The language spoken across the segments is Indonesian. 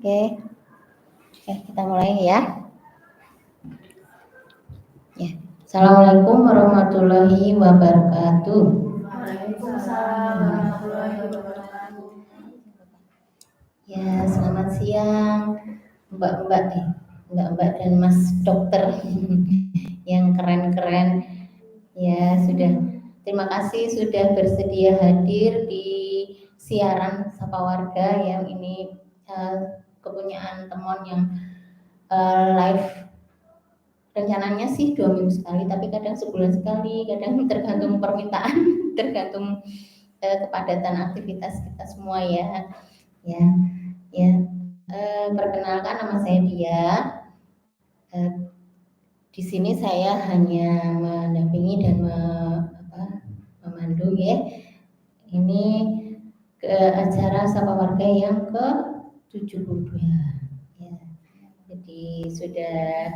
Oke, kita mulai ya. Assalamualaikum warahmatullahi wabarakatuh. Waalaikumsalam warahmatullahi wabarakatuh. Ya, selamat siang Mbak dan Mas dokter yang keren-keren. Ya, terima kasih sudah bersedia hadir di siaran Sapa Warga yang ini kepunyaan temuan yang live. Rencananya sih 2 minggu sekali, tapi kadang sebulan sekali, kadang tergantung permintaan, tergantung kepadatan aktivitas kita semua ya. Perkenalkan, nama saya Dia. Di sini saya hanya mendampingi dan memandu ya. Ini ke acara Sapa Warga yang ke-72 ya. Jadi sudah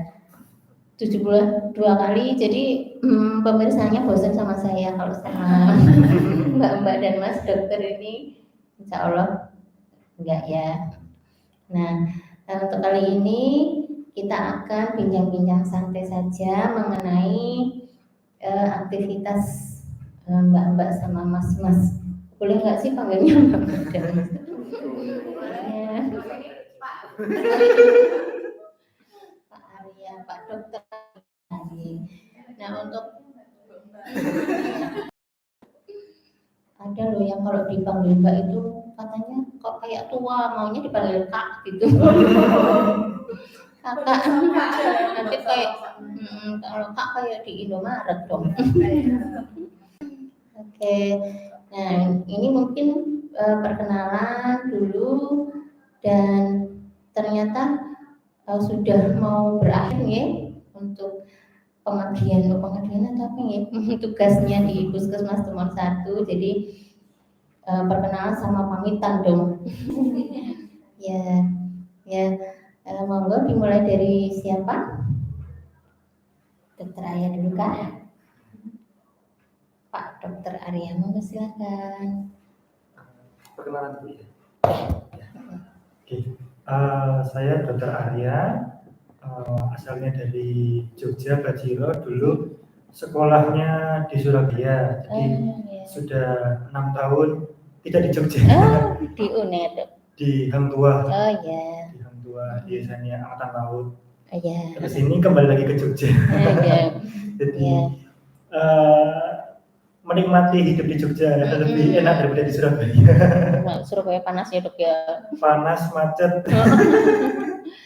72 kali, jadi pemirsanya bosan sama saya. Kalau sama Mbak dan Mas dokter ini insya Allah enggak ya. Nah, untuk kali ini kita akan bincang-bincang santai saja mengenai aktivitas Mbak sama Mas. Boleh nggak sih panggilnya Mbak dan Mas? Pak Arya, Pak Dokter. Nah, untuk ada loh yang kalau dipanggil Mbak itu katanya kok kayak tua, maunya dipanggil Kak gitu. Kakak nanti kayak kalau Kak kayak di Indomaret dong. Oke, nah ini mungkin perkenalan dulu, dan ternyata sudah mau berakhir ya untuk pengabdian atau apa ya, tugasnya di Puskesmas Tumor 1. Jadi perkenalan sama pamitan dong. Monggo dimulai dari siapa? Dokter Arya dulu kah? Pak Dokter Arya, monggo silakan. Perkenalan dulu ya. Oke. Saya Dokter Arya, asalnya dari Jogja, Bajiro. Dulu sekolahnya di Surabaya, jadi sudah 6 tahun tidak di Jogja. Di UNED. Di Hang Tuah. Di Hang Tuah, biasanya Angkatan Laut. Iya. Terus ini kembali lagi ke Jogja. Jadi menikmati hidup di Jogja lebih enak daripada di Surabaya. Surabaya panas ya dok ya. Panas, macet.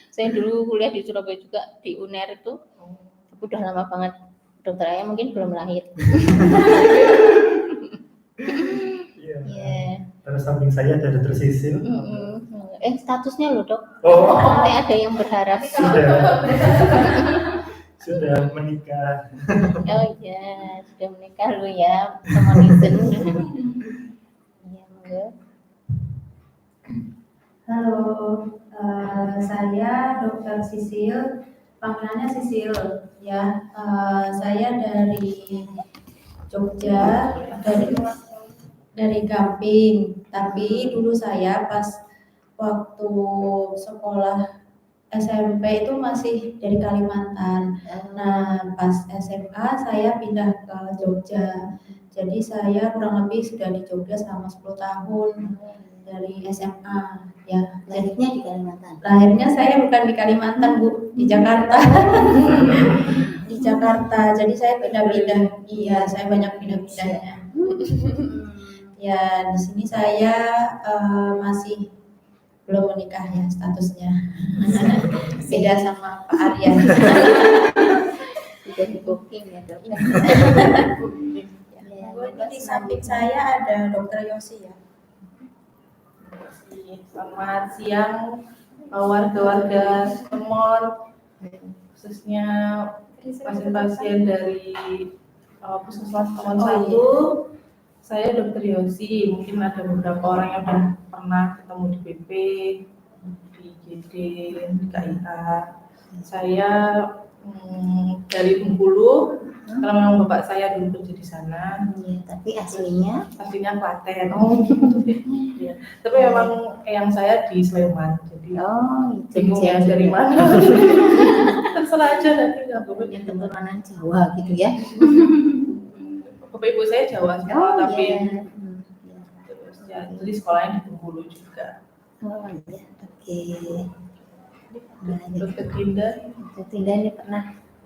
Saya dulu kuliah di Surabaya juga di UNER itu, udah lama banget. Dokter Arya mungkin belum lahir. Terus samping saya ada Dokter Sisil. Statusnya loh dok. Oh. Nanti ada yang berharap. Sudah menikah. Oh iya, sudah menikah lo ya, sama Nisen. Iya, monggo. Halo, saya Dokter Sisil, panggilannya Sisil ya. Saya dari Jogja, dari Gamping. Tapi dulu saya pas waktu sekolah SMP itu masih dari Kalimantan. Nah, pas SMA saya pindah ke Jogja. Jadi saya kurang lebih sudah di Jogja selama 10 tahun dari SMA ya. Lahirnya di Kalimantan. Lahirnya saya bukan di Kalimantan, Bu, di Jakarta. Di Jakarta. Jadi saya pindah-pindah. Iya, saya banyak pindah-pindahnya. Ya, di sini saya masih belum menikah ya statusnya. Beda sama Pak Arya. Sudah di booking ya dok. Di samping saya ada Dokter Yosi ya. Selamat siang warga-warga Tumor, khususnya pasien-pasien dari Puskesmas Tumor 1. Saya Dokter Yosi, mungkin ada beberapa orang yang sudah pernah ketemu di BP, di GD, di KIA. Saya dari Bengkulu, Karena memang bapak saya dulu kerja di sana, Iya, tapi aslinya aslinya Klaten. oh Iya. Tapi memang yang saya di Sleman, jadi bingung ya Jogja dari juga. mana. Terserah aja nanti nggak boleh. Punya keturunan Jawa gitu ya. Bapak ibu saya Jawa semua, tapi iya. terus ya, jadi sekolahnya di Bengkulu juga. Oh iya, oke. Nah, Dokter Dinda. Tidak ini pernah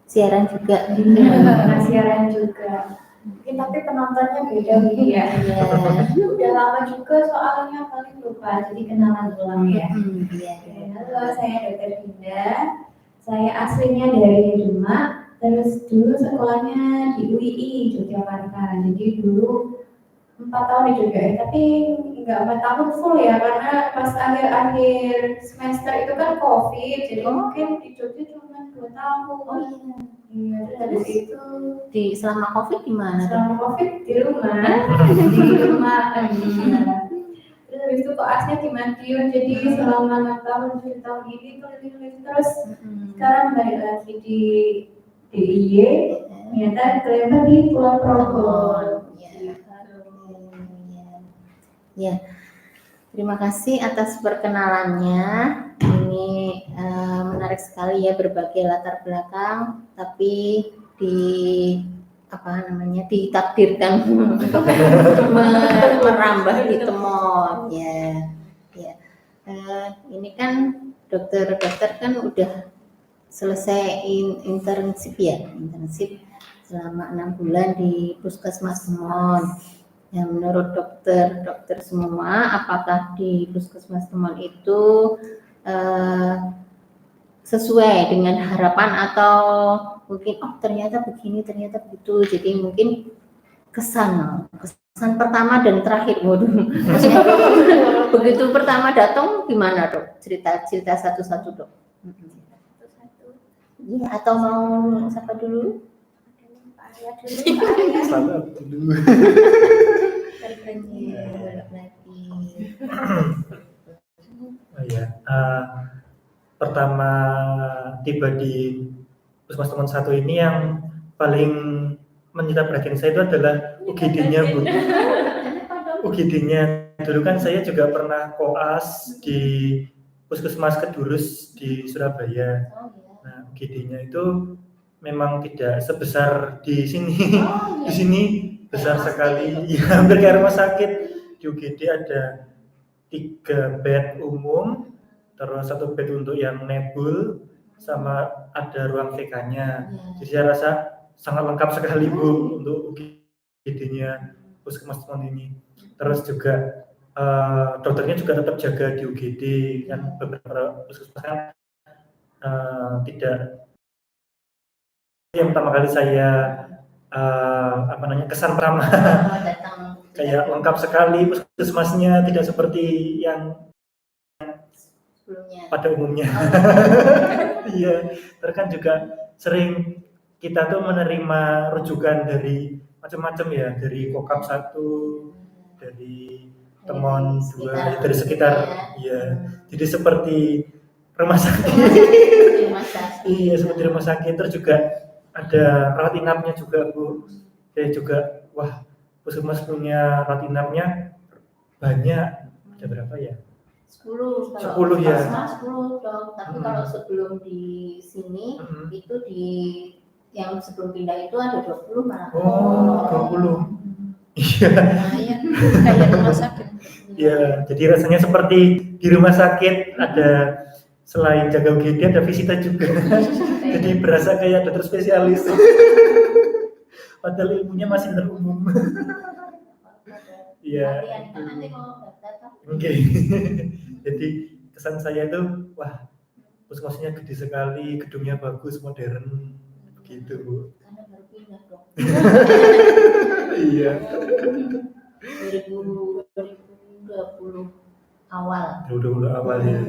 siaran juga. Pernah siaran juga. Mungkin tapi penontonnya beda ya. Iya. Udah lama juga soalnya paling lupa, jadi kenalan ulang ya. Iya. Halo, saya Dr. Dinda. Saya aslinya dari Demak, terus dulu sekolahnya di UII Yogyakarta. Jadi dulu 4 tahun di Jogja, tapi nggak 4 tahun full ya, karena pas akhir-akhir semester itu kan COVID, jadi mungkin di Jogja cuma 2 tahun. Oh iya. Iya, terus itu Di selama COVID gimana tuh? selama COVID di rumah, di rumah. Terus habis itu koasnya di Madiun, jadi selama 6 tahun 7 tahun ini keliling-keliling terus. Sekarang balik lagi di DIY, ternyata kelihatan di Pulau Progo. Ya, terima kasih atas perkenalannya. Ini menarik sekali ya, berbagai latar belakang, tapi ditakdirkan untuk merambah di Temon. Ya. Ini kan dokter kan udah selesai internship selama 6 bulan di Puskesmas Temon. Ya, menurut dokter semua, apakah di Puskesmas Temon itu sesuai dengan harapan atau mungkin ternyata begini, ternyata begitu. Jadi mungkin kesan pertama dan terakhir, waduh. Maksudnya begitu pertama datang gimana dok? Cerita satu-satu dok. Iya, atau mau siapa dulu? Selamat dulu. Oh iya, pertama tiba di Puskesmas Temon 1 ini yang paling menyita perhatian saya itu adalah UGD-nya Bu. UGD-nya dulu kan saya juga pernah koas di Puskesmas Kedurus di Surabaya. Nah, UGD-nya itu memang tidak sebesar di sini. Di sini besar sekali, ya, hampir kayak rumah sakit. Di UGD ada 3 bed umum, terus 1 bed untuk yang nebul, sama ada ruang VK-nya. Jadi saya rasa sangat lengkap sekali Bu untuk UGD-nya Puskesmas Temon ini. Terus juga dokternya juga tetap jaga di UGD, kan beberapa puskesmas kan tidak. Yang pertama kali saya kesan pertama kayak lengkap sekali puskesmasnya, tidak seperti yang sebelumnya pada umumnya. Iya, terus kan juga sering kita tuh menerima rujukan dari macam-macam ya, dari Kokap 1, dari Temon 2, dari sekitar, ya. Jadi seperti rumah sakit. Iya, seperti rumah sakit. Terus juga ada rawat inapnya juga Bu. Saya juga, wah, puskesmas punya rawat inapnya banyak. Ada berapa ya? 10 ya. 10 dok. Tapi kalau sebelum di sini itu di yang sebelum pindah itu ada 20 malah. Oh, 20. Iya. Kayak rumah sakit. Iya, jadi rasanya seperti di rumah sakit, ada selain jaga UGD ada visita juga. Jadi berasa kayak dokter spesialis. Padahal ilmunya masih umum. Iya. Oke. Jadi kesan saya itu, wah, puskesmasnya gede sekali, gedungnya bagus, modern, begitu Bu. Karena baru pindah dok. Iya. 2020 awal. 2020 awal ya.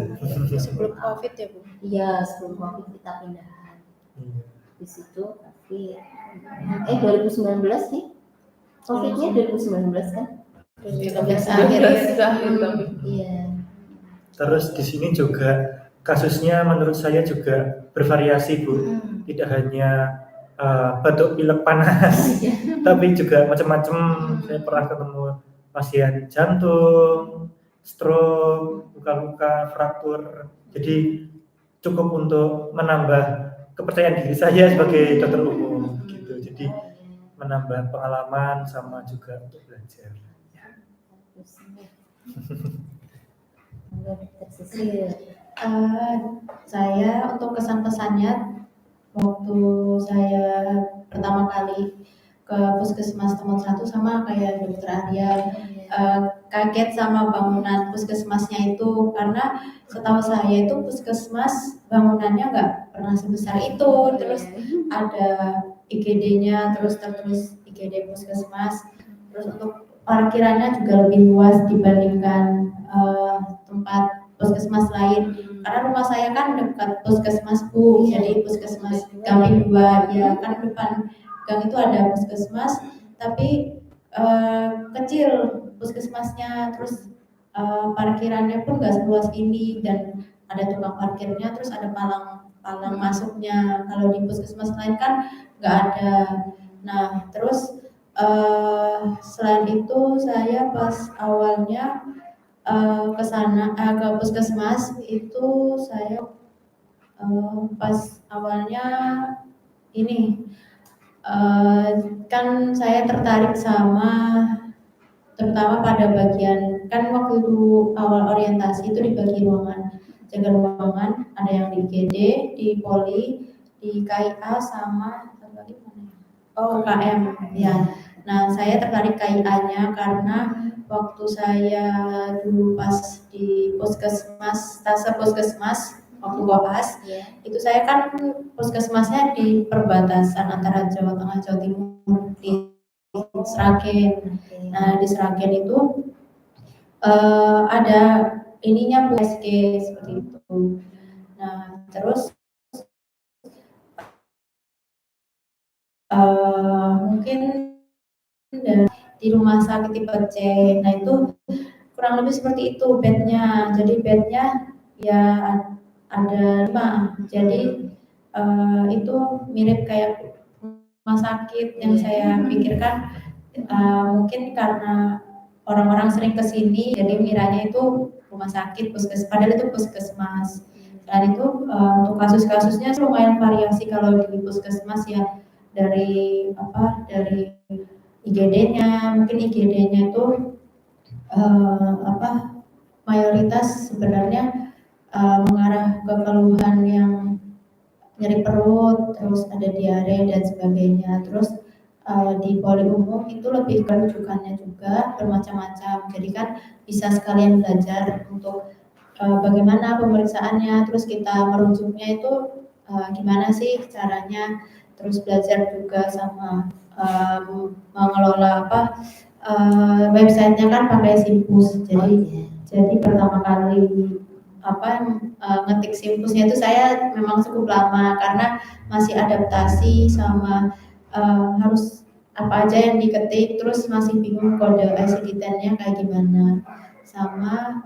Sebelum COVID ya Bu? Iya, sebelum COVID kita pindahan. Iya. Di situ tapi 2019 nih. COVID-nya 2019 kan? 2019 akhir ya. Iya. Terus di sini juga kasusnya menurut saya juga bervariasi Bu. Tidak hanya batuk pilek panas, tapi juga macam-macam. Saya pernah ketemu pasien jantung, stroke, luka-luka, fraktur. Jadi cukup untuk menambah kepercayaan diri saya sebagai dokter umum gitu. Jadi menambah pengalaman sama juga untuk belajar. Saya untuk kesan-pesannya waktu saya pertama kali ke Puskesmas Temon 1 sama kayak Dokter Arya, kaget sama bangunan puskesmasnya itu karena setahu saya itu puskesmas bangunannya nggak pernah sebesar itu, terus ada IGD-nya, terus IGD puskesmas, terus untuk parkirannya juga lebih luas dibandingkan tempat puskesmas lain, karena rumah saya kan dekat puskesmasku, jadi puskesmas Gamping 2 ya kan, depan gang itu ada puskesmas tapi kecil puskesmasnya, terus parkirannya pun nggak seluas ini dan ada tukang parkirnya, terus ada palang masuknya. Kalau di puskesmas lain kan nggak ada. Nah terus selain itu saya pas awalnya ke sana ke puskesmas itu saya pas awalnya ini kan saya tertarik sama terutama pada bagian, kan waktu itu awal orientasi itu dibagi ruangan, jaga ruangan, ada yang di IGD, di Poli, di KIA sama satu lagi mana? KM ya. Nah saya tertarik KIA-nya karena waktu saya dulu pas di puskesmas, stase puskesmas waktu koas, itu saya kan puskesmasnya di perbatasan antara Jawa Tengah Jawa Timur di Sragen. Nah di Sragen itu ada ininya USG seperti itu. Nah terus mungkin di rumah sakit tipe C, nah itu kurang lebih seperti itu bednya. Jadi bednya ya ada 5, jadi itu mirip kayak rumah sakit yang saya pikirkan. Mungkin karena orang-orang sering kesini jadi miranya itu rumah sakit, padahal itu puskesmas. Dan itu untuk kasus-kasusnya lumayan variasi kalau di puskesmas ya, dari IGD-nya, mungkin IGD-nya itu mayoritas sebenarnya mengarah ke keluhan yang nyeri perut, terus ada diare dan sebagainya. Terus di poli umum itu lebih ke rujukannya juga bermacam-macam. Jadi kan bisa sekalian belajar untuk bagaimana pemeriksaannya, terus kita merujuknya itu gimana sih caranya, terus belajar juga sama mengelola websitenya kan pakai Simpus. Jadi pertama kali ngetik Simpusnya itu saya memang cukup lama karena masih adaptasi sama harus apa aja yang diketik, terus masih bingung kode ICD-10-nya kayak gimana, sama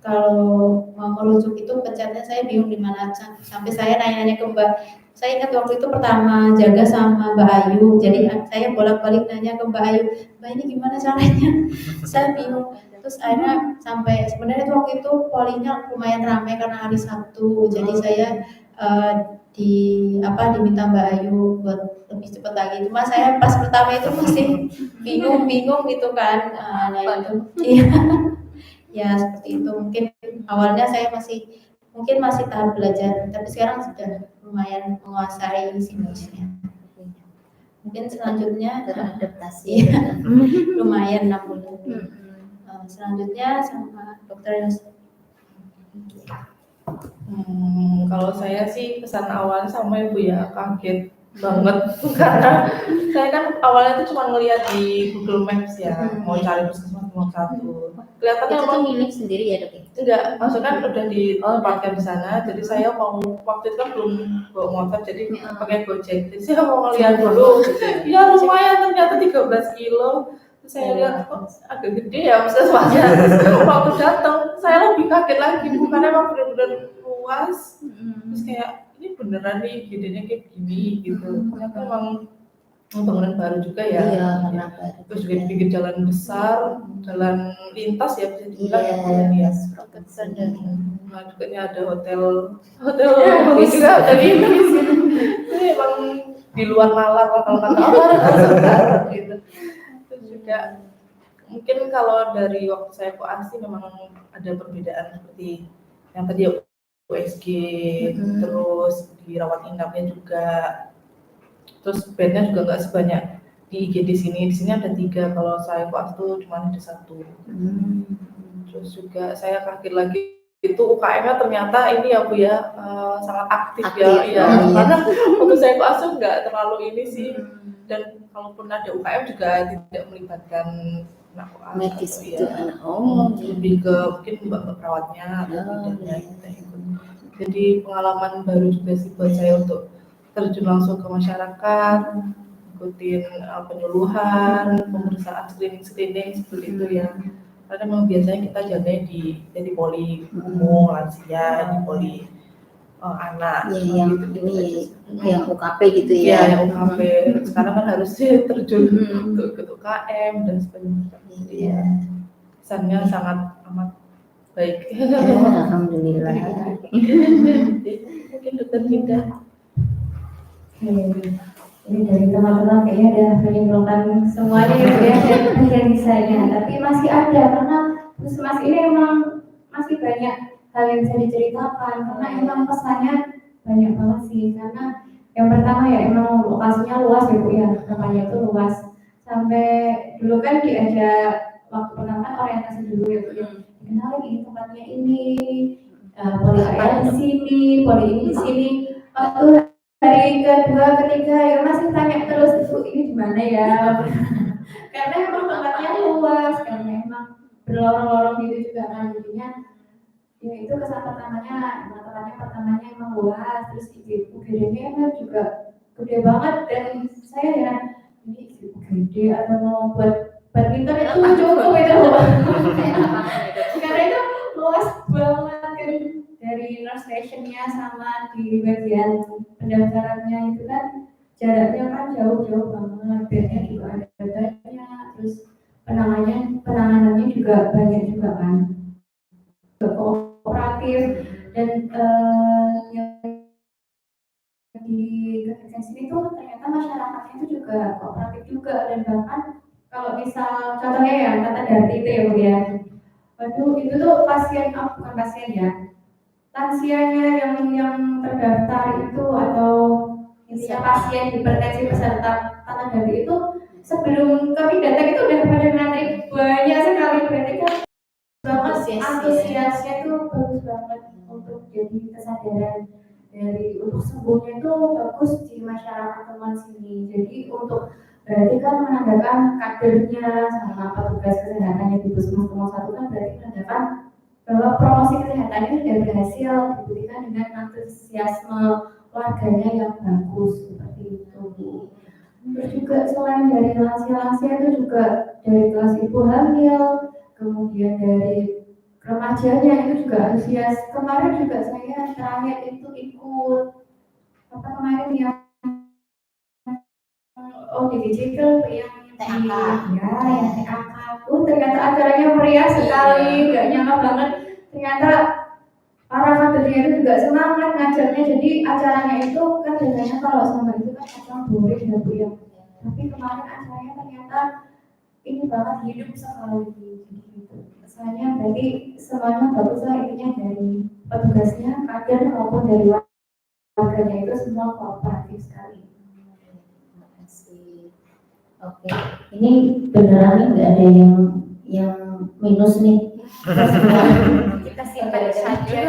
kalau mau merujuk itu pencetnya saya bingung di mana, sampai saya nanya-nanya ke Mbak. Saya ingat waktu itu pertama jaga sama Mbak Ayu, jadi saya bolak-balik nanya ke Mbak Ayu, Mbak ini gimana caranya? Saya bingung. Terus akhirnya sampai sebenarnya waktu itu polinya lumayan ramai karena hari Sabtu, jadi saya diminta Mbak Ayu buat lebih cepat lagi. Cuma saya pas pertama itu masih bingung gitu kan. Nah itu iya. Ya seperti itu, mungkin awalnya saya masih tahap belajar, tapi sekarang sudah lumayan menguasai Simpusnya. Mungkin selanjutnya adaptasi lumayan 6 bulan. Selanjutnya sama Dokter Yos. Kalau saya sih kesan awalnya sama Ibu ya, kaget banget karena saya kan awalnya itu cuma ngeliat di Google Maps ya, mau cari puskesmas nomor 1. Kelihatannya itu emang milih sendiri ya Dok? enggak, maksudnya kan udah ditempatkan di sana, jadi saya mau waktu itu kan belum bawa motor, jadi pakai Gojek. Jadi saya mau ngeliat dulu, ya lumayan ternyata 13 kilo. Terus saya lihat kok agak gede ya puskesmasnya. Waktu datang saya lebih kaget lagi, bukannya emang benar-benar luas. Terus kayak ini beneran nih IGD-nya kayak gini gitu. Ternyata memang bangunan baru juga ya. Iya, karena baru. Terus juga di pinggir jalan besar, jalan lintas ya bisa dibilang ya Bu, ya. Nah juga ini ada hotel juga hotel ini. Ini emang di luar nalar lah kalau kata orang gitu. Terus juga mungkin kalau dari waktu saya koas sih memang ada perbedaan seperti yang tadi USG, terus di rawat inapnya juga, terus bednya juga nggak sebanyak di IGD sini. Di sini ada 3, kalau saya koas tuh cuma ada 1. Terus juga saya kaget lagi itu UKM-nya ternyata ini ya Bu ya, sangat aktif ya. Iya. Karena waktu saya koas tuh nggak terlalu ini sih, dan kalaupun ada UKM juga tidak melibatkan anak koas medis atau gitu. lebih ke mungkin mbak perawatnya atau bidannya kita ikut. Jadi pengalaman baru juga sih buat saya untuk terjun langsung ke masyarakat, ikutin penyuluhan, pemeriksaan screening seperti itu ya. Karena memang biasanya kita jaganya di poli umum lansia, di poli anak. Ya, yang gitu. ini yang UKP gitu Iya, ya. yang UKP. Sekarang kan harus terjun untuk UKM dan sebagainya. Iya. Kesannya sangat amat baik. Alhamdulillah. Mungkin Dokter Dinda. Ini dari teman-teman kayaknya udah menyimpulkan semuanya gitu ya dari saya, tapi masih ada karena puskesmas ini emang masih banyak hal yang bisa diceritakan karena emang pesannya banyak banget sih. Karena yang pertama ya emang lokasinya luas ya Bu ya, namanya itu luas. Sampai dulu kan diajak waktu pertama kan orientasi dulu ya Bu ya, dikenalin ini tempatnya ini, poli A di sini, poli ini di sini. Waktu hari kedua, ketiga ya masih tanya terus Bu ini gimana ya? Karena emang tempatnya luas, karena emang berlorong-lorong gitu juga kan, jadinya ya itu kesan pertamanya, tempatnya pertamanya emang luas, terus UGD-nya emang juga gede banget dan saya ya ini gede atau mau buat badminton itu cukup itu karena itu luas banget kan, dari nurse station-nya sama di bagian pendaftarannya itu kan jaraknya kan jauh-jauh banget, bednya juga ada banyak, terus penanganannya juga banyak juga kan, kooperatif dan yang di kegiatan sini tuh ternyata masyarakatnya itu juga kooperatif juga, dan bahkan kalau misal contohnya ya kata Darti itu ya Bu ya, waduh itu tuh pasien bukan pasien ya, lansianya yang terdaftar itu atau intinya pasien hipertensi peserta tanda Darti itu sebelum kami datang itu udah pada ngantri banyak sekali, berarti kan banget antusiasnya itu bagus banget untuk jadi kesadaran dari untuk sembuhnya itu bagus di masyarakat teman sini. Jadi untuk berarti kan menandakan kadernya sama petugas kesehatannya di Puskesmas nomor 1 kan berarti menandakan bahwa promosi kesehatannya sudah berhasil dibuktikan dengan antusiasme warganya yang bagus seperti itu. Terus juga selain dari lansia-lansia itu juga dari kelas ibu hamil, kemudian dari remajanya itu juga antusias. Kemarin juga saya terakhir itu ikut apa kemarin yang di digital yang TAK. yang TAK ternyata acaranya meriah sekali, nggak nyangka banget ternyata para kadernya itu juga semangat ngajarnya. Jadi acaranya itu kan biasanya kalau sama itu kan acara boring ya Bu ya, tapi kemarin acaranya ternyata ini banget hidup sekali gitu. Kesannya berarti semuanya bagus lah, intinya dari petugasnya, kader maupun dari warganya itu semua kooperatif sekali. Terima kasih. Oke, ini beneran nggak ada yang minus nih. Kita simpan saja.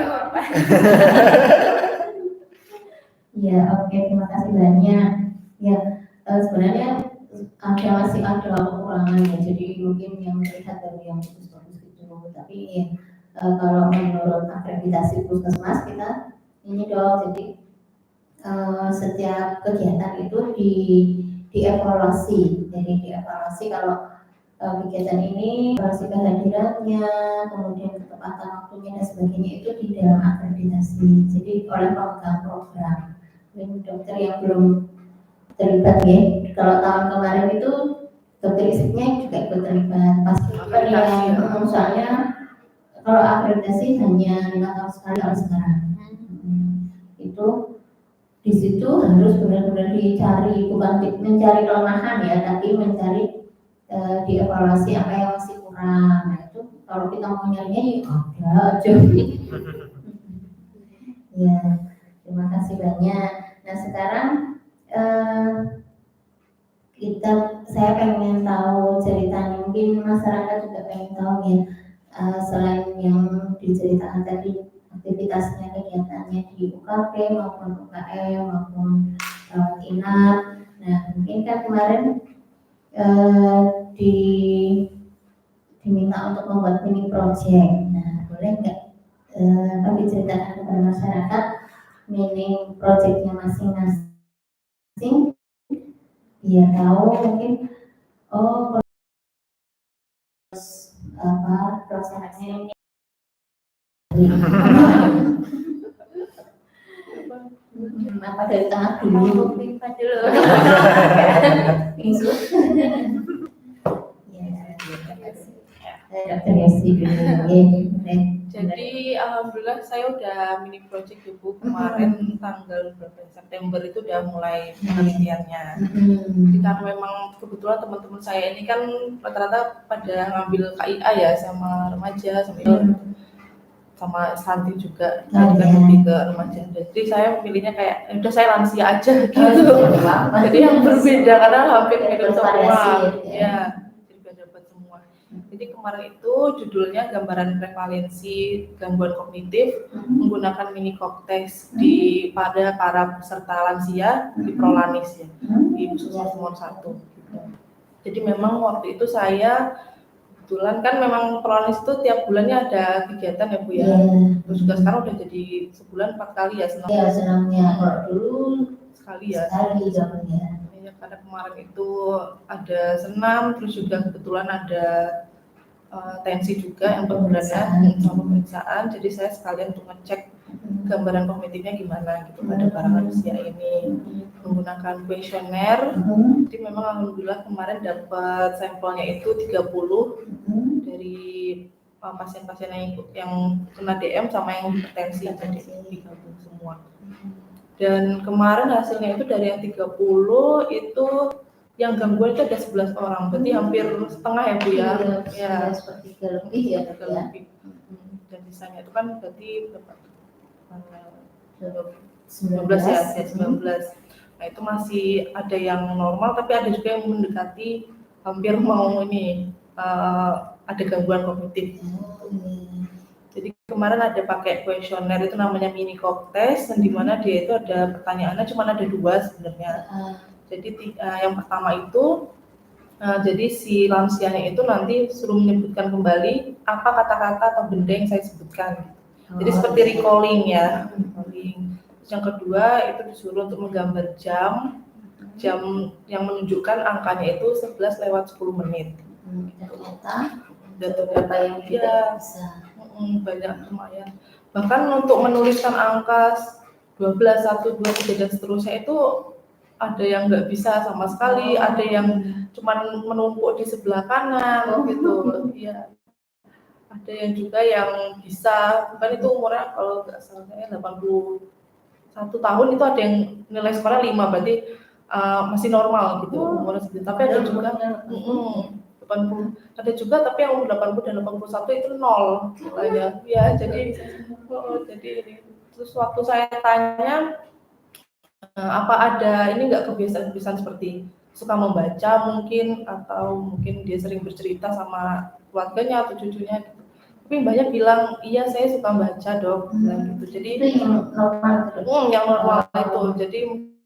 Ya, oke, terima kasih banyak. Ya, sebenarnya masih ada kekurangan ya, jadi mungkin yang terlihat dari yang bagus-bagus itu, tapi ya, kalau menurut akreditasi puskesmas kita ini dong, jadi setiap kegiatan itu dievaluasi, jadi dievaluasi kalau kegiatan ini, evaluasi kehadirannya, kemudian ketepatan waktunya dan sebagainya itu di dalam akreditasi. Jadi oleh pemegang program. Ini dokter yang belum terlibat ya. Kalau tahun kemarin itu dokter istrinya juga ikut terlibat. Pasti soalnya kalau akreditasi hanya 5 tahun sekali kalau sekarang. Itu di situ harus benar-benar dicari, bukan mencari kelemahan ya, tapi mencari dievaluasi apa yang masih kurang. Nah itu kalau kita mau nyarinya ya ada aja. Ya, terima kasih banyak. Nah sekarang saya pengen tahu ceritanya, mungkin masyarakat juga pengen tahu ya, selain yang diceritakan tadi aktivitasnya, kegiatannya di UKP maupun UKM maupun inap. Nah mungkin kan kemarin diminta untuk membuat mini project. Nah boleh nggak kami ceritakan kepada masyarakat mini projectnya masing-masing biar tahu mungkin prosesnya ini. Apa dari tengah dulu? Jadi alhamdulillah saya udah mini project Ibu kemarin tanggal berapa September itu udah mulai penelitiannya. Jadi karena memang kebetulan teman-teman saya ini kan rata-rata pada ngambil KIA ya, sama remaja sama santri juga, jadi kan lebih ke remaja. Jadi saya pilihnya kayak udah saya lansia aja gitu. Jadi yang berbeda karena hampir mirip semua. Ya. Dapat semua. Jadi kemarin itu judulnya gambaran prevalensi gangguan kognitif menggunakan mini test pada para peserta lansia di Prolanis ya, di Puskesmas nomor 1. Jadi memang waktu itu saya kebetulan kan memang Prolanis itu tiap bulannya ada kegiatan ya Bu ya. Terus juga sekarang udah jadi sebulan 4 kali ya senang. Iya senangnya kalau dulu sekali ya. Sekali ya. Karena kemarin itu ada senam, terus juga kebetulan ada tensi juga yang per bulannya sama pemeriksaan. Jadi saya sekalian untuk ngecek gambaran kognitifnya gimana gitu pada para manusia ini menggunakan kuesioner. Jadi memang alhamdulillah kemarin dapat sampelnya itu 30 dari pasien-pasien yang kena DM sama yang hipertensi, jadi digabung semua. Dan kemarin hasilnya itu dari yang 30 itu yang gangguan itu ada 11 orang, berarti hampir setengah ya Bu ya. Ya, sepertiga lebih ya. Lebih. Dan sisanya itu kan berarti berapa? 19 ya, 19. Nah itu masih ada yang normal, tapi ada juga yang mendekati hampir mau ini ada gangguan kognitif. Jadi kemarin ada pakai kuesioner itu namanya mini test, dan dimana dia itu ada pertanyaannya cuma ada 2 sebenarnya. Jadi yang pertama itu jadi si lansianya itu nanti suruh menyebutkan kembali apa kata-kata atau benda yang saya sebutkan. Jadi seperti recalling ya. Terus yang kedua itu disuruh untuk menggambar jam yang menunjukkan angkanya itu 11:10. Ternyata berapa yang tidak bisa. Banyak lumayan. Bahkan untuk menuliskan angka 12, 1, 2, 3 dan seterusnya itu ada yang nggak bisa sama sekali, ada yang cuman menumpuk di sebelah kanan gitu. Ya. Ada yang juga yang bisa, bukan itu umurnya kalau nggak salah 81 tahun itu ada yang nilai sekolah 5, berarti masih normal gitu umurnya segitu. Tapi ada juga 80, ada juga tapi yang umur 80 dan 81 itu 0 nilainya. Ya, jadi ini. Terus waktu saya tanya apa ada ini nggak kebiasaan seperti suka membaca mungkin, atau mungkin dia sering bercerita sama keluarganya atau cucunya gitu. Tapi banyak bilang iya saya suka baca Dok, gitu. Jadi itu yang normal yang normal itu. Jadi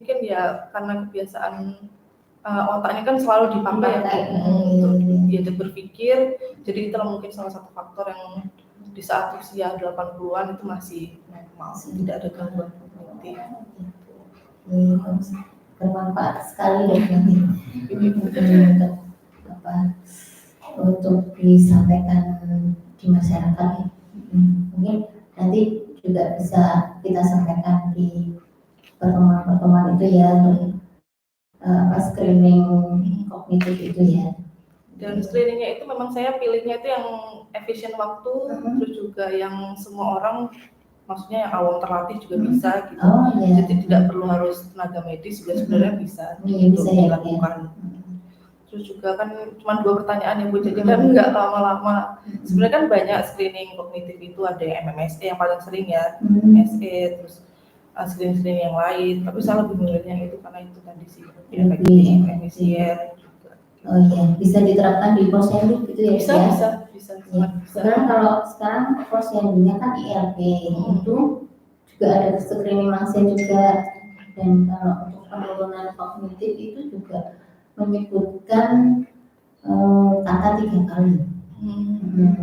mungkin ya karena kebiasaan otaknya kan selalu dipakai ya untuk dia berpikir, jadi itu mungkin salah satu faktor yang di saat usia 80-an itu masih normal, tidak ada gangguan kognitif. Bermanfaat sekali untuk disampaikan di masyarakat. Mungkin nanti juga bisa kita sampaikan di pertemuan-pertemuan itu ya, screening kognitif itu ya. Dan screeningnya itu memang saya pilihnya itu yang efisien waktu, terus juga yang semua orang, maksudnya yang awam terlatih juga bisa gitu. Iya. Jadi tidak perlu harus tenaga medis juga sebenarnya bisa Iya, untuk bisa ya, dilakukan. Terus juga kan cuma 2 pertanyaan ya Bu, jadi kan nggak lama-lama. Sebenarnya kan banyak screening kognitif itu, ada yang MMSE yang paling sering ya, MMSE, terus screening yang lain. Tapi saya lebih memilih yang itu karena itu tadi sih efektif, efisien. Oh iya, bisa diterapkan di posyandu gitu ya? Bisa. Ya. Sekarang posyandunya kan ILP itu juga ada screening langsung juga, dan kalau untuk penurunan kognitif itu juga menyebutkan kata 3 kali.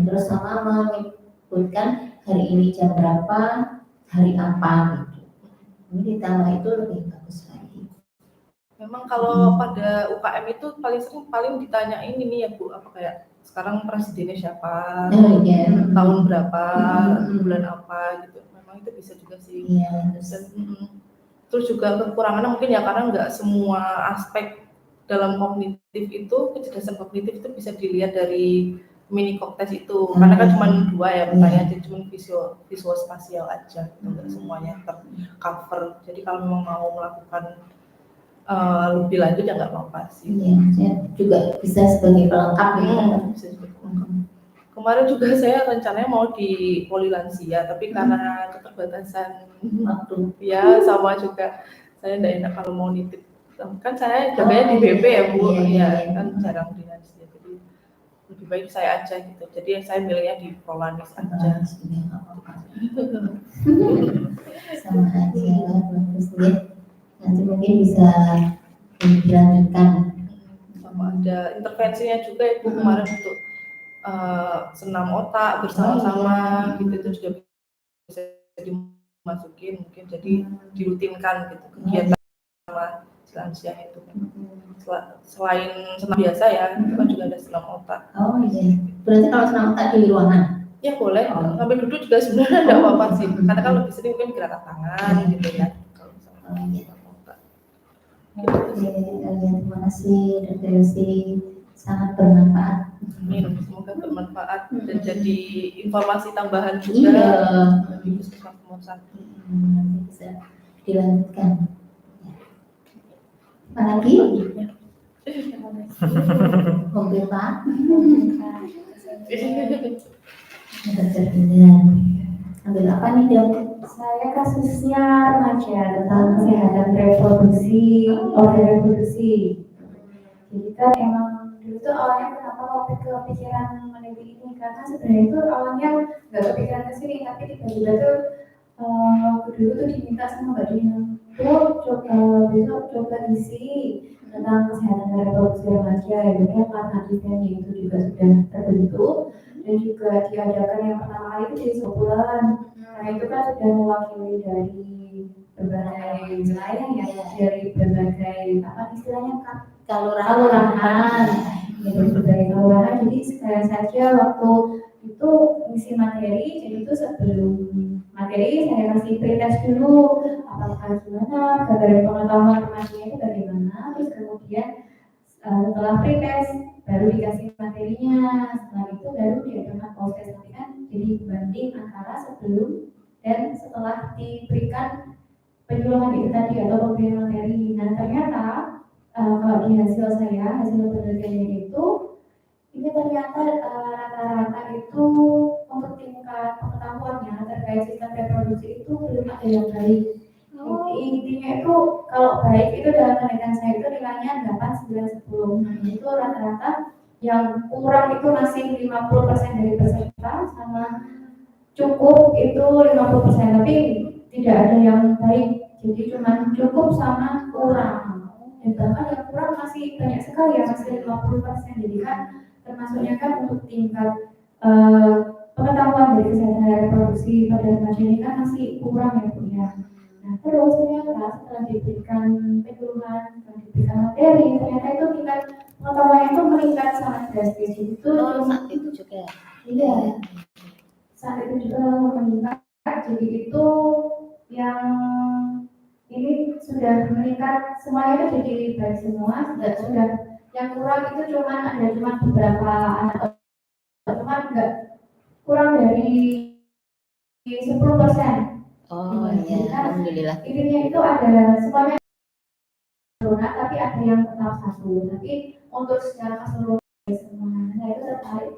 Terus sama menyebutkan hari ini jam berapa, hari apa gitu. Ini ditambah itu lebih bagus lagi. Memang kalau pada UKM itu paling ditanyain ini ya Bu, apa kayak sekarang presidennya siapa, tahun berapa, bulan apa gitu. Memang itu bisa juga sih. Terus juga kekurangannya mungkin ya karena nggak semua aspek dalam kognitif itu, kecerdasan kognitif itu bisa dilihat dari mini tes itu, karena kan cuma 2 ya pertanyaan, jadi cuma visual spasial aja, gitu. Nggak semuanya tercover. Jadi kalau memang mau melakukan lebih lanjut ya nggak apa-apa sih. Iya, juga bisa sebagai pelengkap gitu. Bisa sebagai pelengkap. Kemarin juga saya rencananya mau di poli lansia, tapi karena keterbatasan waktu ya sama juga saya nggak enak kalau mau nitip. Kan saya jaganya di BP ya Bu, kan jarang di lansia, jadi lebih baik saya aja gitu. Jadi saya milihnya di Prolanis aja. Sama aja lah, bagus ya. Nanti mungkin bisa dilanjutkan. Sama ada intervensinya juga itu kemarin untuk senam otak bersama-sama gitu, itu juga bisa dimasukin mungkin, jadi dirutinkan gitu kegiatan sama lansia itu. Selain senam biasa ya, itu kan juga ada senam otak. Berarti kalau senam otak di ruangan? Ya boleh, sambil duduk juga sebenarnya tidak apa-apa sih, karena kan lebih sering mungkin gerakan tangan gitu ya. Terima kasih Dr. Yosi, sangat bermanfaat. Semoga bermanfaat dan jadi informasi tambahan juga bagi puskesmas satu. Bisa dilanjutkan. Apa lagi? Oke Pak. Ambil apa nih Dok? Saya kasusnya remaja tentang kesehatan reproduksi, reproduksi. Jadi kan emang dulu tuh awalnya kenapa kok kepikiran meneliti ini, karena sebenarnya itu awalnya nggak kepikiran ke sini, tapi tiba-tiba tuh dulu tuh diminta sama Mbak Dina tuh coba isi tentang kesehatan reproduksi remaja, ya karena eventnya itu juga sudah terbentuk dan juga diadakan yang pertama kali itu di sebulan. Nah itu kan sudah mewakili dari berbagai wilayah ya, dari berbagai apa istilahnya kelurahan, dari berbagai kelurahan. Jadi sekalian saja waktu itu ngisi materi, jadi itu sebelum materi saya kasih pretest dulu apakah gimana, dari pengetahuan remajanya itu bagaimana, terus kemudian setelah pretest baru dikasih materinya, setelah itu baru diadakan proses nanti kan jadi banding antara sebelum dan setelah diberikan penyuluhan itu tadi atau pemberian materi. Nah ternyata kalau di hasil penelitiannya itu ini ternyata rata-rata itu untuk tingkat pengetahuannya terkait sistem reproduksi itu belum ada yang baik. Intinya itu kalau baik itu dalam penelitian saya itu nilainya 8, 9, 10. Itu rata-rata yang kurang itu masih 50% dari peserta, sama cukup itu 50%, tapi tidak ada yang baik. Jadi cuma cukup sama kurang. Dan bahkan yang kurang masih banyak sekali ya, masih 50%. Jadi kan termasuknya kan untuk tingkat pengetahuan dari kesehatan reproduksi pada remaja ini kan masih kurang ya Bu ya. Nah terus ternyata setelah diberikan penyuluhan, setelah diberikan materi, ternyata itu tingkat pengetahuan itu meningkat sangat drastis. Jadi itu saat itu juga. iya, saat itu juga meningkat. Jadi itu yang ini sudah meningkat, semuanya itu jadi baik semua. Sudah yang kurang itu cuma beberapa anak, cuma enggak kurang dari 10%. Oh ya, alhamdulillah. Intinya itu ada semuanya zona, tapi ada yang tetap satu. Tapi untuk secara keseluruhan semua, saya itu tertarik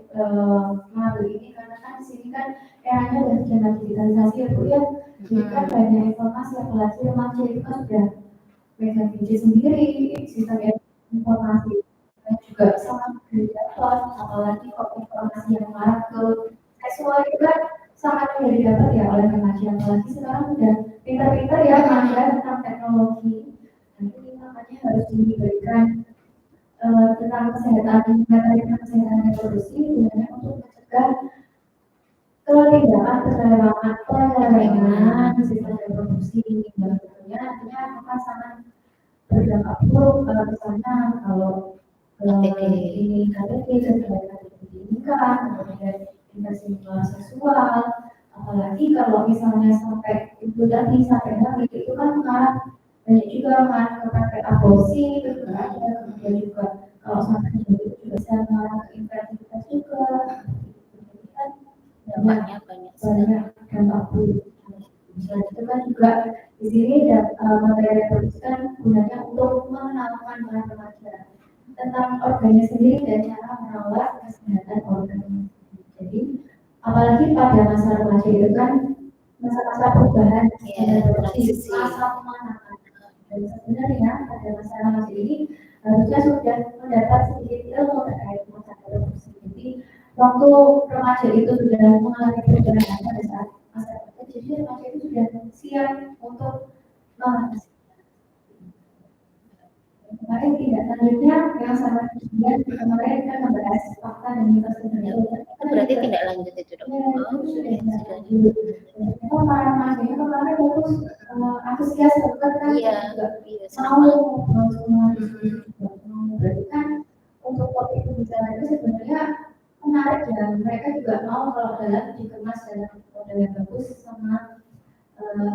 mengambil ini karena kan di sini kan eranya udah zaman digitalisasi ya Bu ya. Jadi kan banyak informasi, apalagi remaja itu kan sudah megang gadget sendiri, sistem informasi dan juga sangat dapat, apalagi kok informasi yang mengarah ke seksual itu kan sangat mudah didapat ya oleh remaja, apalagi sekarang udah pintar-pintar ya remaja tentang teknologi. Jadi makanya harus diberikan tentang kesehatan, materi tentang kesehatan reproduksi gunanya untuk mencegah ketindakan penyelewengan sistem reproduksi dan tentunya nantinya akan sangat berdampak buruk misalnya kalau ini KTP terkait pendidikan, kemudian infeksi seksual, apalagi kalau misalnya sampai itu tadi sampai hamil itu kan mengarah banyak juga mengarah ke praktek aborsi itu juga ada, kemudian juga kalau sampai itu juga bisa mengarah ke infertilitas juga. Dampaknya banyak dampak buruk. Dan itu kan juga di sini materi reproduksi kan gunanya untuk mengenalkan para remaja tentang organnya sendiri dan cara merawat kesehatan organnya. Jadi apalagi pada masa remaja itu kan masa-masa perubahan, transisi, masa pemanasan. Dan sebenarnya pada masa remaja ini harusnya sudah mendapat sedikit ilmu terkait masa reproduksi. Jadi waktu remaja itu sudah mengalami perubahan pada saat masa remaja, jadi remaja itu sudah siap untuk mengatasi. Kemarin tidak lanjutnya yang sama kemudian kemarin kita membahas fakta dan mitos itu berarti tidak lanjut itu dok. Kita para remaja kemarin bagus antusias banget kan, mau berarti kan untuk topik pembicaraan itu sebenarnya menarik dan mereka juga mau kalau dalam dikemas dalam model yang bagus sama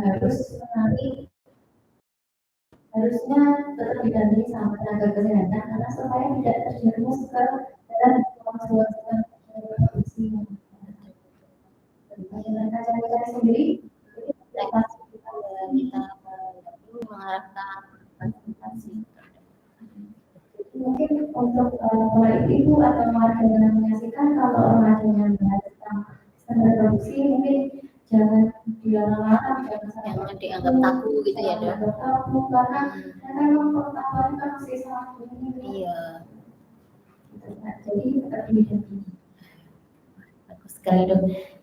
harus menarik, harusnya tetap didampingi sama tenaga kesehatan karena supaya tidak terjerumus ke dalam kemajuan reproduksi. Dengan cara-cara sendiri, kita mengarahkan konsultasi. Mungkin untuk para ibu atau warga yang menyaksikan kalau remaja yang bahas tentang reproduksi mungkin jangan dilarang, jangan dianggap tabu gitu ya dok. Tabu karena memang pengetahuan kan masih sangat minim. Iya. Jadi tetap dijaga. Bagus sekali dok.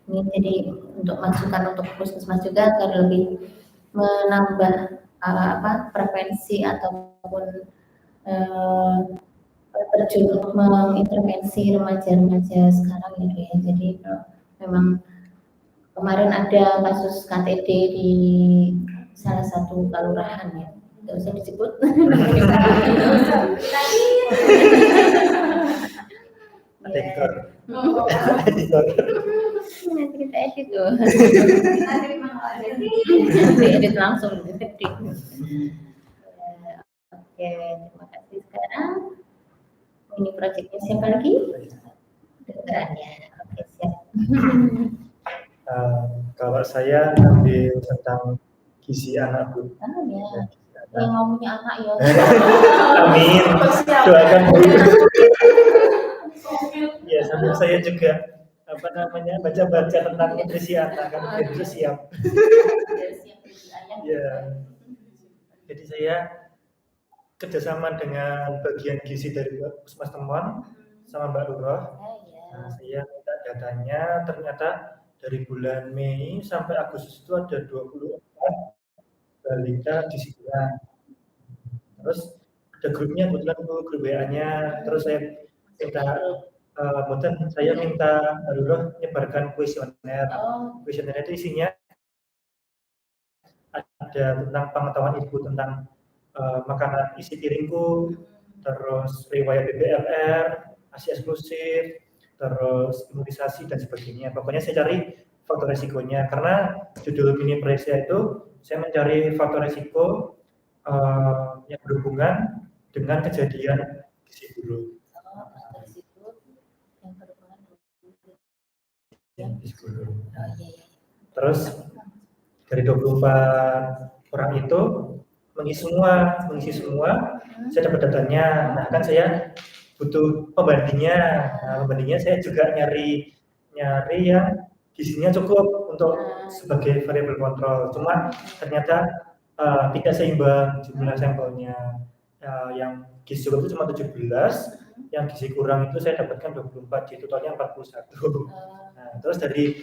Ini jadi untuk masukan untuk puskesmas juga agar lebih menambah prevensi ataupun terjun untuk mengintervensi remaja-remaja sekarang ya. Jadi kalau memang kemarin ada kasus KTD di salah satu kelurahan ya, nggak usah disebut. Editor. Nanti kita edit tuh. Edit langsung. Oke, terima kasih. Sekarang ini proyeknya siapa lagi? Dokteran ya. Oke, siap. Kalau saya ambil tentang gizi anak Bu. Ya. Yang ngomongnya anak ya. Amin. Doakan Bu. Ya, sambil saya juga baca-baca tentang nutrisi anak kan biar siap. Ya. Jadi saya kerjasama dengan bagian gizi dari Puskesmas Temon sama Mbak Lurah. Nah, saya minta datanya, ternyata dari bulan Mei sampai Agustus itu ada 24 balita disibukan. Terus ada grupnya, kebetulan grup WA-nya. Terus saya minta Mbak Lurah menyebarkan kuesioner. Kuesioner itu isinya ada tentang pengetahuan ibu tentang makanan isi piringku, terus riwayat BPLR, ASI eksklusif, terus imunisasi dan sebagainya. Pokoknya saya cari faktor resikonya, karena judul mini presya itu saya mencari faktor resiko yang berhubungan dengan kejadian gizi buruk. Faktor risiko yang berhubungan Ya, gizi buruk. iya. Terus dari 24 orang itu mengisi semua, saya dapat datanya. Nah, kan saya butuh pembandingnya. Nah, pembandingnya saya juga nyari yang gizinya cukup untuk sebagai variabel kontrol. Cuma ternyata tidak seimbang jumlah sampelnya. Yang gizi cukup itu cuma 17, yang gizi kurang itu saya dapatkan 24, jadi totalnya 41. Nah, terus dari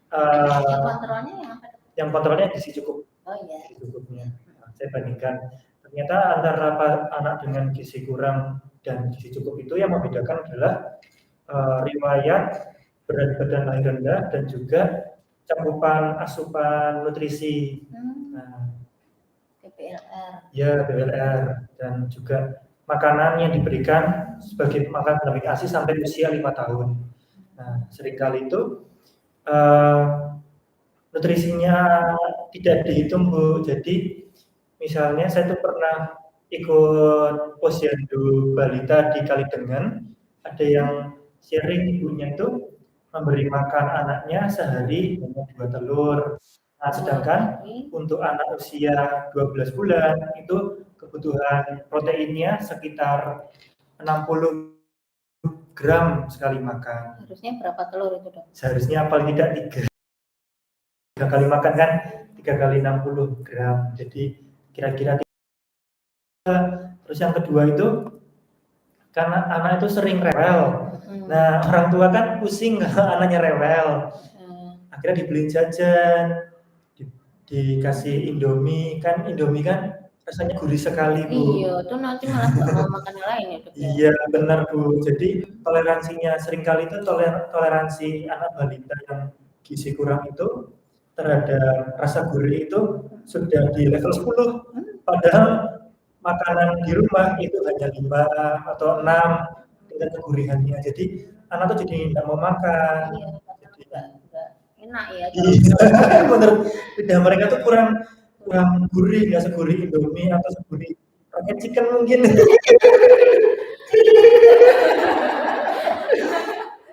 Yang kontrolnya yang apa? yang kontrolnya gizi cukup. Oh iya. Gizi cukupnya. Nah, saya bandingkan. Ternyata antara anak dengan gizi kurang dan gizi cukup itu yang membedakan adalah riwayat berat badan lahir rendah dan juga cakupan asupan nutrisi. Nah, BPLR. ya, BPLR, dan juga makanan yang diberikan sebagai makanan pendamping ASI sampai usia 5 tahun. Nah, seringkali itu nutrisinya tidak dihitung, Bu. Jadi misalnya saya tuh pernah ikut posyandu balita di Kalidengan, ada yang sharing ibunya itu memberi makan anaknya sehari hanya 2 telur. Nah, sedangkan untuk anak usia 12 bulan itu kebutuhan proteinnya sekitar 60 gram sekali makan. Harusnya berapa telur itu, Dok? Seharusnya paling tidak 3 kali makan kan, 3 kali 60 gram. Jadi kira-kira 3. Terus yang kedua itu karena anak itu sering rewel. Nah, orang tua kan pusing kalau anaknya rewel. Akhirnya dibeliin jajan, dikasih Indomie kan rasanya gurih sekali, Bu. Iya, itu nanti malah nggak mau makan yang lain ya, Dok. Iya, benar, Bu. Jadi toleransinya seringkali itu toleransi anak balita yang gizi kurang itu terhadap rasa gurih itu sudah di level 10. Padahal makanan di rumah itu hanya 5 atau 6 tingkat kegurihannya. Jadi anak tuh jadi tidak mau makan. Iya, Jadi nggak enak ya. iya, bener. Lidah mereka tuh kurang gurih, nggak segurih Indomie atau segurih pakai chicken mungkin.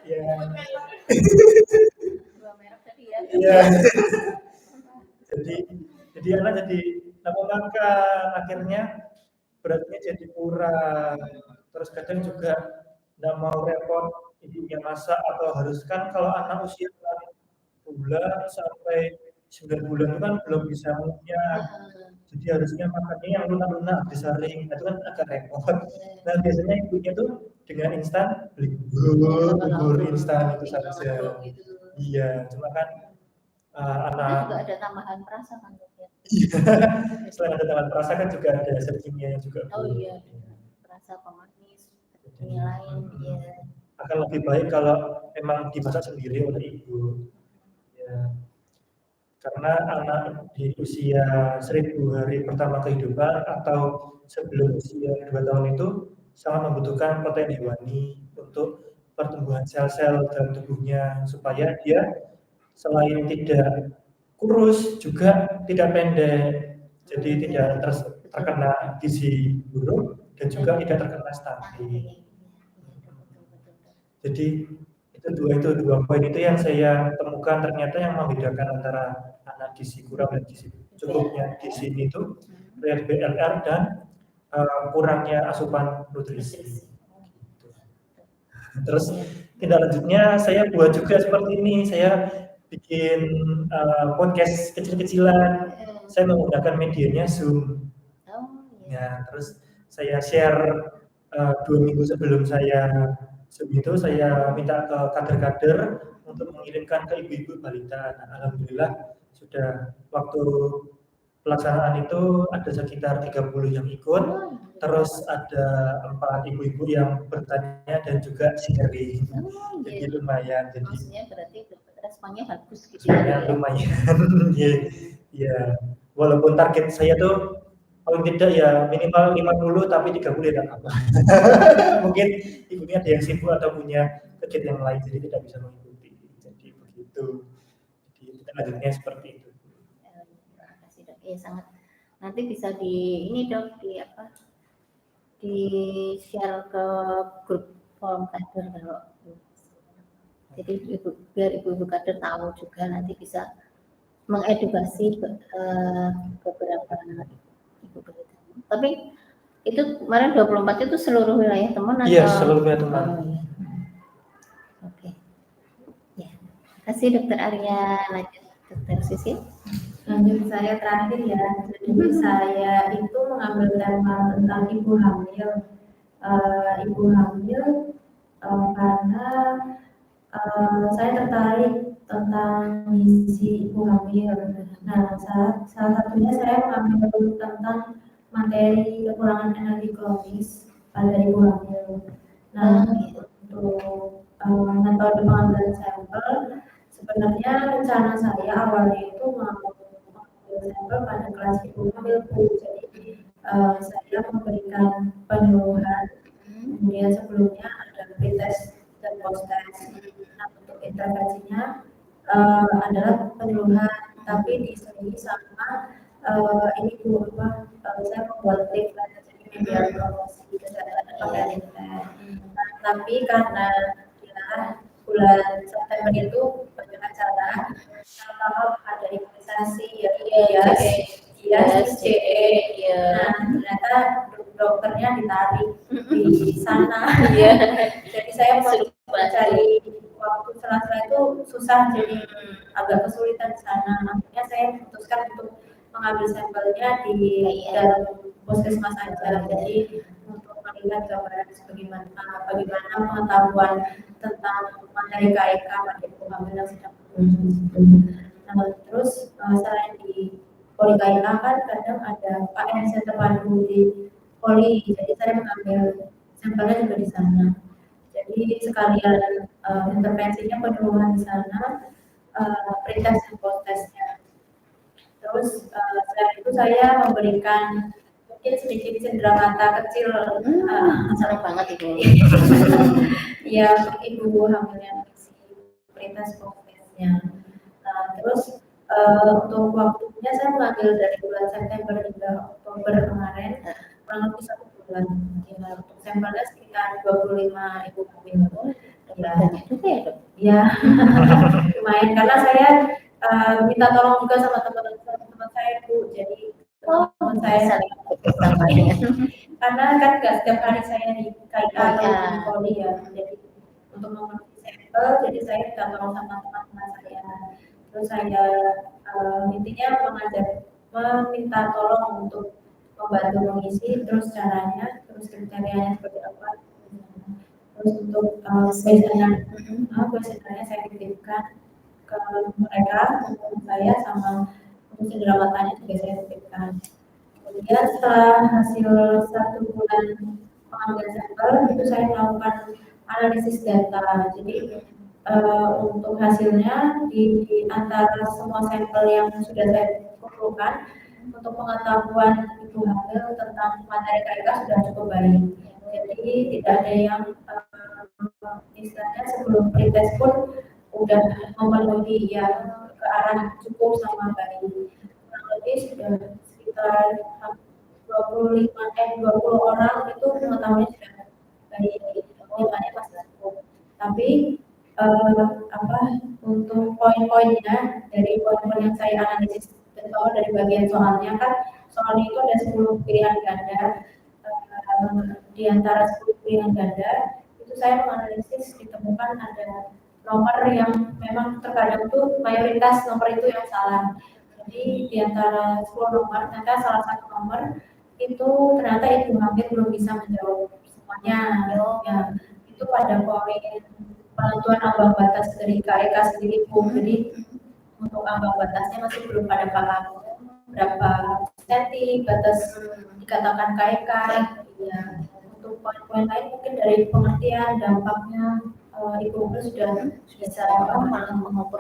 Ya. Dua merek tadi ya. Iya. jadi anak jadi nggak mau makan, akhirnya beratnya jadi kurang. Terus kadang juga nggak mau repot ibunya masak, atau harus kan kalau anak usia 6 bulan sampai 9 bulan itu kan belum bisa ngunyah. Jadi harusnya makannya yang lunak-lunak disaring, itu kan agak repot. Nah, biasanya ibunya tuh dengan instan beli bubur instan itu saja. Iya, cuma kan anak juga ada tambahan perasa kan, Dok ya. Iya. Selain ada tambahan perasa kan juga ada zat kimia yang juga. Oh iya, perasa pemanis, kimia lain, ya. Akan lebih baik kalau memang dimasak sendiri oleh ibu. Ya. Karena anak di usia 1000 hari pertama kehidupan atau sebelum usia 2 tahun itu sangat membutuhkan protein hewani untuk pertumbuhan sel-sel dalam tubuhnya, supaya dia selain tidak kurus juga tidak pendek, jadi tidak terkena gizi buruk dan juga tidak terkena stunting. Jadi itu dua poin itu yang saya temukan, ternyata yang membedakan antara anak gizi kurang dan gizi cukupnya di sini itu BLR dan kurangnya asupan nutrisi. Terus tindak lanjutnya saya buat juga seperti ini, saya bikin podcast kecil-kecilan. Saya menggunakan medianya Zoom. Ya, terus saya share 2 minggu sebelum saya Zoom itu, saya minta ke kader-kader untuk mengirimkan ke ibu-ibu balita. Nah, alhamdulillah sudah waktu pelaksanaan itu ada sekitar 30 yang ikut, terus ada 4 ibu-ibu yang bertanya dan juga sharing. Jadi lumayan. Jadi maksudnya berarti responnya bagus gitu ya. Lumayan. Ya. Walaupun target saya tuh paling tidak ya minimal 50 tapi 30 tidak apa. Mungkin ibunya ada yang sibuk atau punya kegiatan yang lain jadi tidak bisa mengikuti. Jadi begitu. Jadi kita lanjutnya seperti itu. Terima kasih dok. Iya sangat. Nanti bisa di ini dok di apa? Di share ke grup forum kader kalau. Jadi biar ibu-ibu kader tahu juga nanti bisa mengedukasi beberapa ibu kader. Tapi itu kemarin 24 itu seluruh wilayah teman atau? Iya, seluruh wilayah teman. Oh, iya. Oke. Ya. Kasih dokter Arya, lanjut dokter Sisi. Lanjut saya terakhir ya. Jadi saya itu mengambil tema tentang ibu hamil. Ibu hamil karena saya tertarik tentang gizi ibu hamil. Nah, salah satunya saya mengambil tentang materi kekurangan energi kronis pada ibu hamil. Nah, untuk metode pengambilan sampel, sebenarnya rencana saya awalnya itu mengambil sampel pada kelas ibu hamil. Jadi saya memberikan penyuluhan, kemudian sebelumnya ada pretest dan post-test. Nah, untuk intervensinya adalah penyuluhan, tapi diselingi sama ini Bu, saya membuat leaflet jadi media promosi kesehatan pakai leaflet. Nah, tapi karena ya, bulan September itu banyak acara, kalau ada imunisasi ya CE, nah ternyata dokternya ditarik di sana. Jadi saya mencari waktu sela-sela itu susah, jadi agak kesulitan di sana. Akhirnya saya memutuskan untuk mengambil sampelnya di dalam puskesmas aja. Jadi untuk melihat gambaran bagaimana pengetahuan tentang materi KIK pada ibu hamil yang sedang berlangsung. Nah, terus selain di Poli KIK kan kadang ada KN terpadu di Poli, jadi saya mengambil sampelnya juga di sana. Jadi sekalian intervensinya penyuluhan di sana, pretest dan post-testnya. Terus setelah itu saya memberikan mungkin sedikit cenderamata kecil. Senang banget ibu. Ya, ibu hamil yang isi pretest post-testnya. Nah, terus untuk waktunya saya mengambil dari bulan September hingga Oktober kemarin, kurang lebih 1 bulan. Ya, untuk sampelnya sekitar 25 ibu hamil. Banyak juga ya dok? Ya, lumayan karena saya minta tolong juga sama teman-teman saya Bu. Jadi teman saya karena kan nggak setiap hari saya di KIK atau di Poli ya. Jadi untuk memenuhi sampel, jadi saya minta tolong sama teman-teman saya. Terus saya intinya meminta tolong untuk membantu mengisi, terus caranya, terus kriterianya seperti apa. Terus untuk kuesionernya saya titipkan ke mereka, untuk saya sama untuk cenderamata juga saya titipkan. Kemudian setelah hasil 1 bulan pengambilan sampel itu saya melakukan analisis data. Jadi untuk hasilnya di antara semua sampel yang sudah saya kumpulkan, untuk pengetahuan ibu hamil tentang materi KIK sudah cukup baik. Jadi tidak ada yang istilahnya sebelum pretest pun udah memenuhi ya ke arah cukup sama baik. Kurang lebih sudah sekitar 20 orang itu pengetahuannya sudah baik, pengetahuannya masih cukup. Tapi untuk poin-poinnya dari poin-poin yang saya analisis betul dari bagian soalnya kan soalnya itu ada 10 pilihan ganda. Di antara 10 pilihan ganda itu saya menganalisis ditemukan ada nomor yang memang terkadang tuh mayoritas nomor itu yang salah. Jadi di antara 10 nomor ternyata salah satu nomor itu ternyata ibu hamil belum bisa menjawab semuanya. Ya, itu pada poin penentuan ambang batas dari KIK sendiri Bu. Jadi untuk ambang batasnya masih belum pada paham berapa senti batas dikatakan KIK. Ya, untuk poin-poin lain mungkin dari pengertian dampaknya ibu hamil sudah bisa mengukur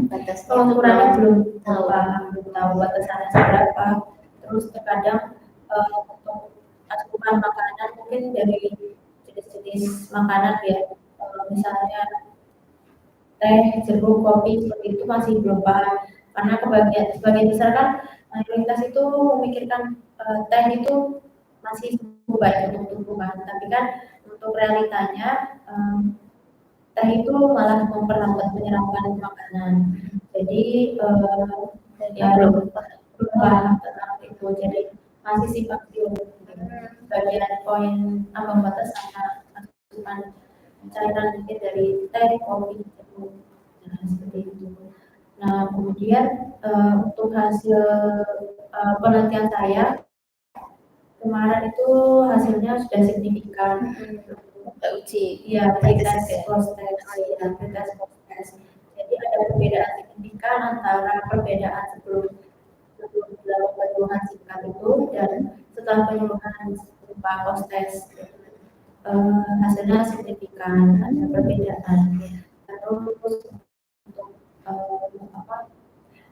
batasnya pengukurannya belum tahu batasannya seberapa. terus terkadang untuk asupan makanan mungkin dari jenis-jenis makanan ya, misalnya teh, jeruk, kopi seperti itu masih belum paham karena sebagian besar kan mayoritas itu memikirkan teh itu masih cukup baik untuk tubuh kan, tapi kan untuk realitanya teh itu malah memperlambat penyerapan makanan. Jadi ya belum paham tentang itu. Jadi masih simpang siur bagian poin ambang batas antara asupan cairan mungkin dari teh, kopi, jeruk, nah seperti itu. Nah kemudian untuk hasil penelitian saya kemarin itu hasilnya sudah signifikan. uji Ya, pretest post-test, ya, pretest post-test. Jadi ada perbedaan signifikan antara perbedaan sebelum dilakukan penyuluhan singkat itu dan setelah penyuluhan berupa post-test. Hasilnya signifikan, ada perbedaan. Terus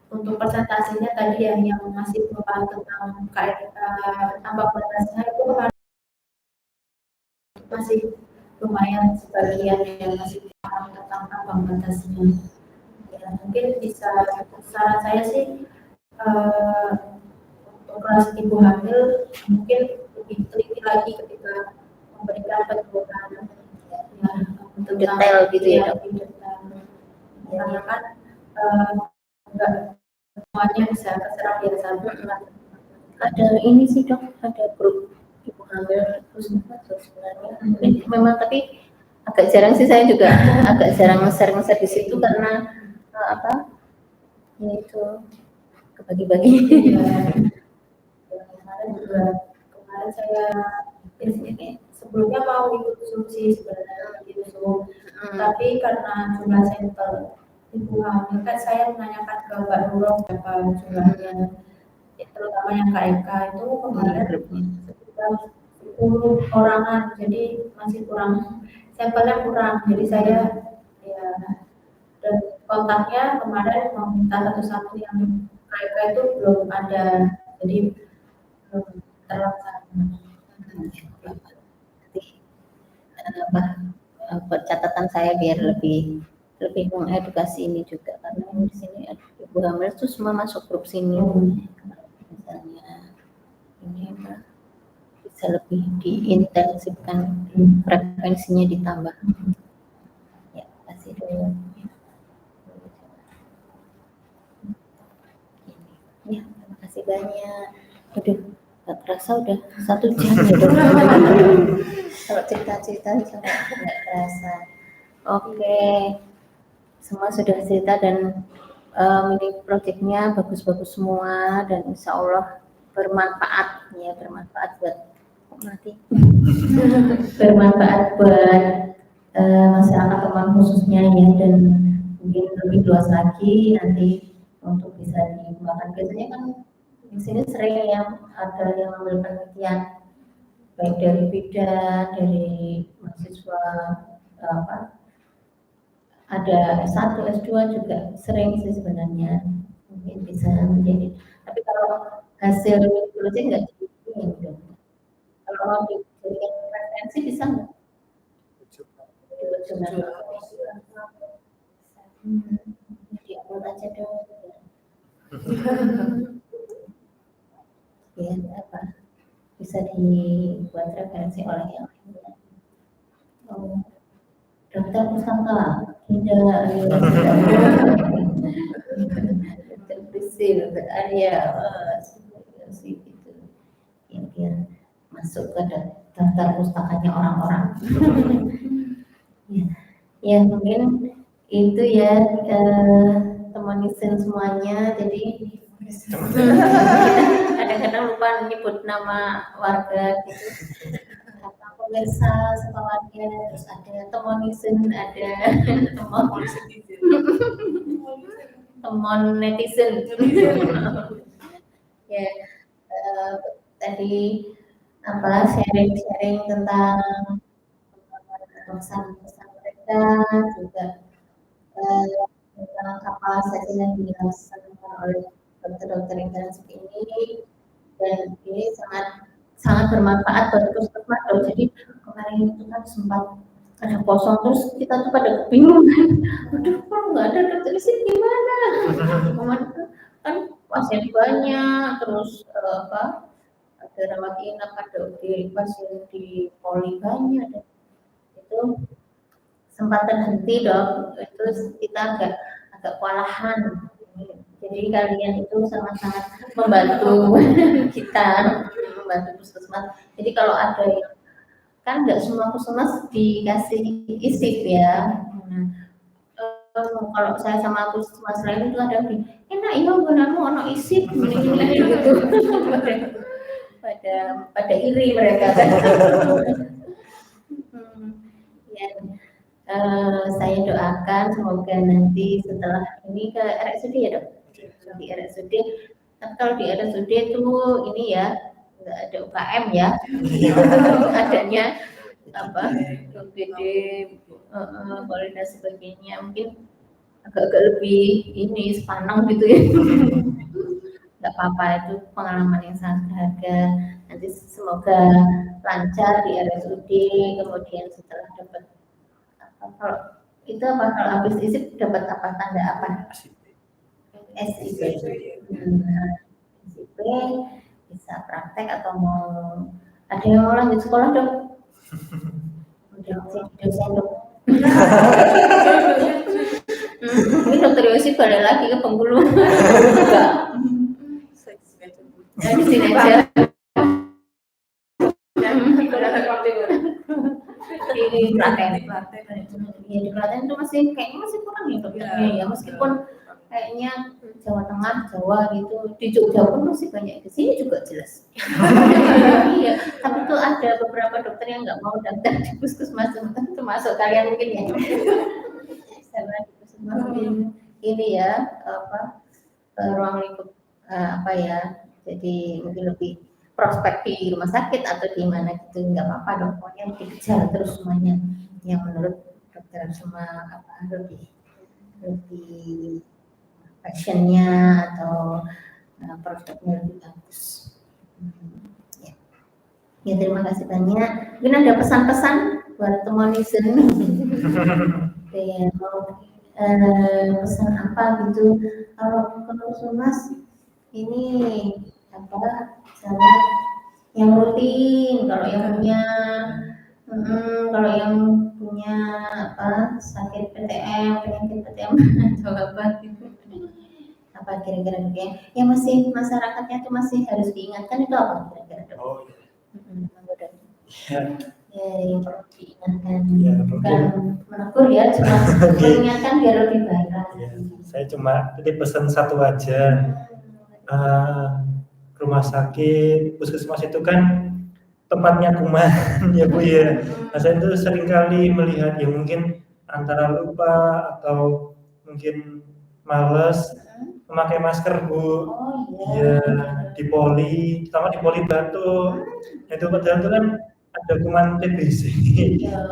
untuk presentasinya tadi yang masih merupakan tentang ambang batasnya itu masih lumayan sebagian yang masih paham tentang ambang batasnya. Ya, mungkin bisa saran saya sih untuk kelas ibu hamil mungkin lebih teliti lagi ketika memberikan penyuluhan ya, detail gitu ya, lebih detail. Karena kan enggak semuanya bisa terserap biasa. Ada ini sih dok, ada grup ibu hamil terus sebenarnya memang tapi agak jarang sih, saya juga agak jarang nge-share di situ karena apa ya itu kebagi-bagi. Kemarin saya ini sebelumnya mau ikut susi sebenarnya gitu, tapi karena jumlah sampel ibu hamil kan saya menanyakan ke Mbak Nurul berapa jumlahnya, terutama yang KIK itu kemarin sekitar 10 orangan, jadi masih kurang, sampelnya kurang, jadi saya ya dan kontaknya kemarin meminta satu-satu yang KIK itu belum ada, jadi belum terlaksana. Buat catatan saya biar lebih mengedukasi ini juga karena di sini ibu hamil itu semua masuk grup sini. Misalnya ini bisa lebih diintensifkan, frekuensinya ditambah. Ya, kasih dulu. Ya, terima kasih banyak. Aduh, gak terasa udah 1 jam ya dok. Kalau cerita-cerita sampai nggak terasa. Oke, semua sudah cerita dan mini projectnya bagus-bagus semua dan insya Allah bermanfaat ya, bermanfaat buat bermanfaat buat masyarakat Kemang khususnya ya, dan mungkin lebih luas lagi nanti untuk bisa dikembangkan. Biasanya kan di sini sering yang ada yang mengambil penelitian baik dari bidan, dari mahasiswa ada S1, S2 juga sering sih sebenarnya, mungkin bisa menjadi, tapi kalau hasil project nggak gitu. Kalau mau dijadikan referensi bisa nggak? Jadi upload aja dong. Ya apa? Bisa dibuat referensi oleh yang lainnya. Oh, daftar pustaka tidak terpisih area sih gitu ya, biar masuk ke daftar pustakanya orang-orang. Ya mungkin itu ya teman-teman semuanya, jadi kadang-kadang lupa menyebut nama warga gitu. Pemirsa sekolahnya, terus ada temonisen, ada temon netizen. Ya, tadi apa sharing tentang pesan-pesan mereka, juga tentang apa saja yang dilaksanakan oleh dokter-dokter intensif ini. dan ini sangat bermanfaat buat puskesmas loh. Jadi kemarin itu kan sempat ada kosong terus kita tuh pada kebingungan. Aduh, kalau nggak ada dokter isi gimana? Kemarin kan pasien banyak, terus ada rawat inap, ada pasien di poli banyak, dan itu sempat terhenti dok. Itu kita agak kewalahan. Jadi kalian itu sangat-sangat membantu kita, membantu puskesmas. Jadi kalau ada yang kan nggak semua puskesmas dikasih isip ya. Kalau saya sama puskesmas lain itu ada enak ya gunanya ono isip gini gitu. pada iri mereka kan. Ya, saya doakan semoga nanti setelah ini ke RSUD ya dok. Di RSUD, tapi kalau di RSUD itu ini ya nggak ada UKM ya, adanya UGD, Polri dan sebagainya, mungkin agak lebih ini sepanang gitu ya. Nggak apa-apa, itu pengalaman yang sangat berharga. Nanti semoga lancar di RSUD, kemudian setelah dapat kalau itu kalau habis isip dapat tanda apa? SIP. SIP bisa praktek atau mau ada yang mau lanjut sekolah dok? Dosen dok. Ini dokter Yosi balik lagi ke Bengkulu. Enggak. Di sini aja. Di Klaten. Ya di Klaten itu kayaknya masih kurang ya dokternya ya, meskipun kayaknya Jawa Tengah, Jawa gitu, di Jogja pun masih banyak, di sini juga jelas. Iya, tapi tuh ada beberapa dokter yang nggak mau daftar di puskesmas, termasuk kalian mungkin ya. Karena di puskesmas ini ya ruang lingkup jadi mungkin lebih prospek di rumah sakit atau di mana gitu, nggak apa-apa dong, pokoknya dikejar terus semuanya yang menurut dokter semua lebih passionnya atau prospeknya lebih bagus. Ya terima kasih banyak. Mungkin ada pesan-pesan buat teman-teman kayak mau pesan apa gitu. Kalau Mas ini misalnya yang rutin, kalau yang punya sakit PTM, penyakit PTM atau apa gitu, apa kira-kira yang masih masyarakatnya tuh masih harus diingatkan itu apa kira-kira? Ya, yang perlu diingatkan, bukan menegur ya, cuma mengingatkan biar lebih baik lagi. Ya, saya cuma titip pesan satu aja. Rumah sakit, puskesmas itu kan tempatnya kuman ya Bu ya. Nah, saya itu seringkali melihat ya mungkin antara lupa atau mungkin males memakai masker Bu. Ya di poli, terutama di poli Batu. Itu padahal itu kan ada kuman TBC.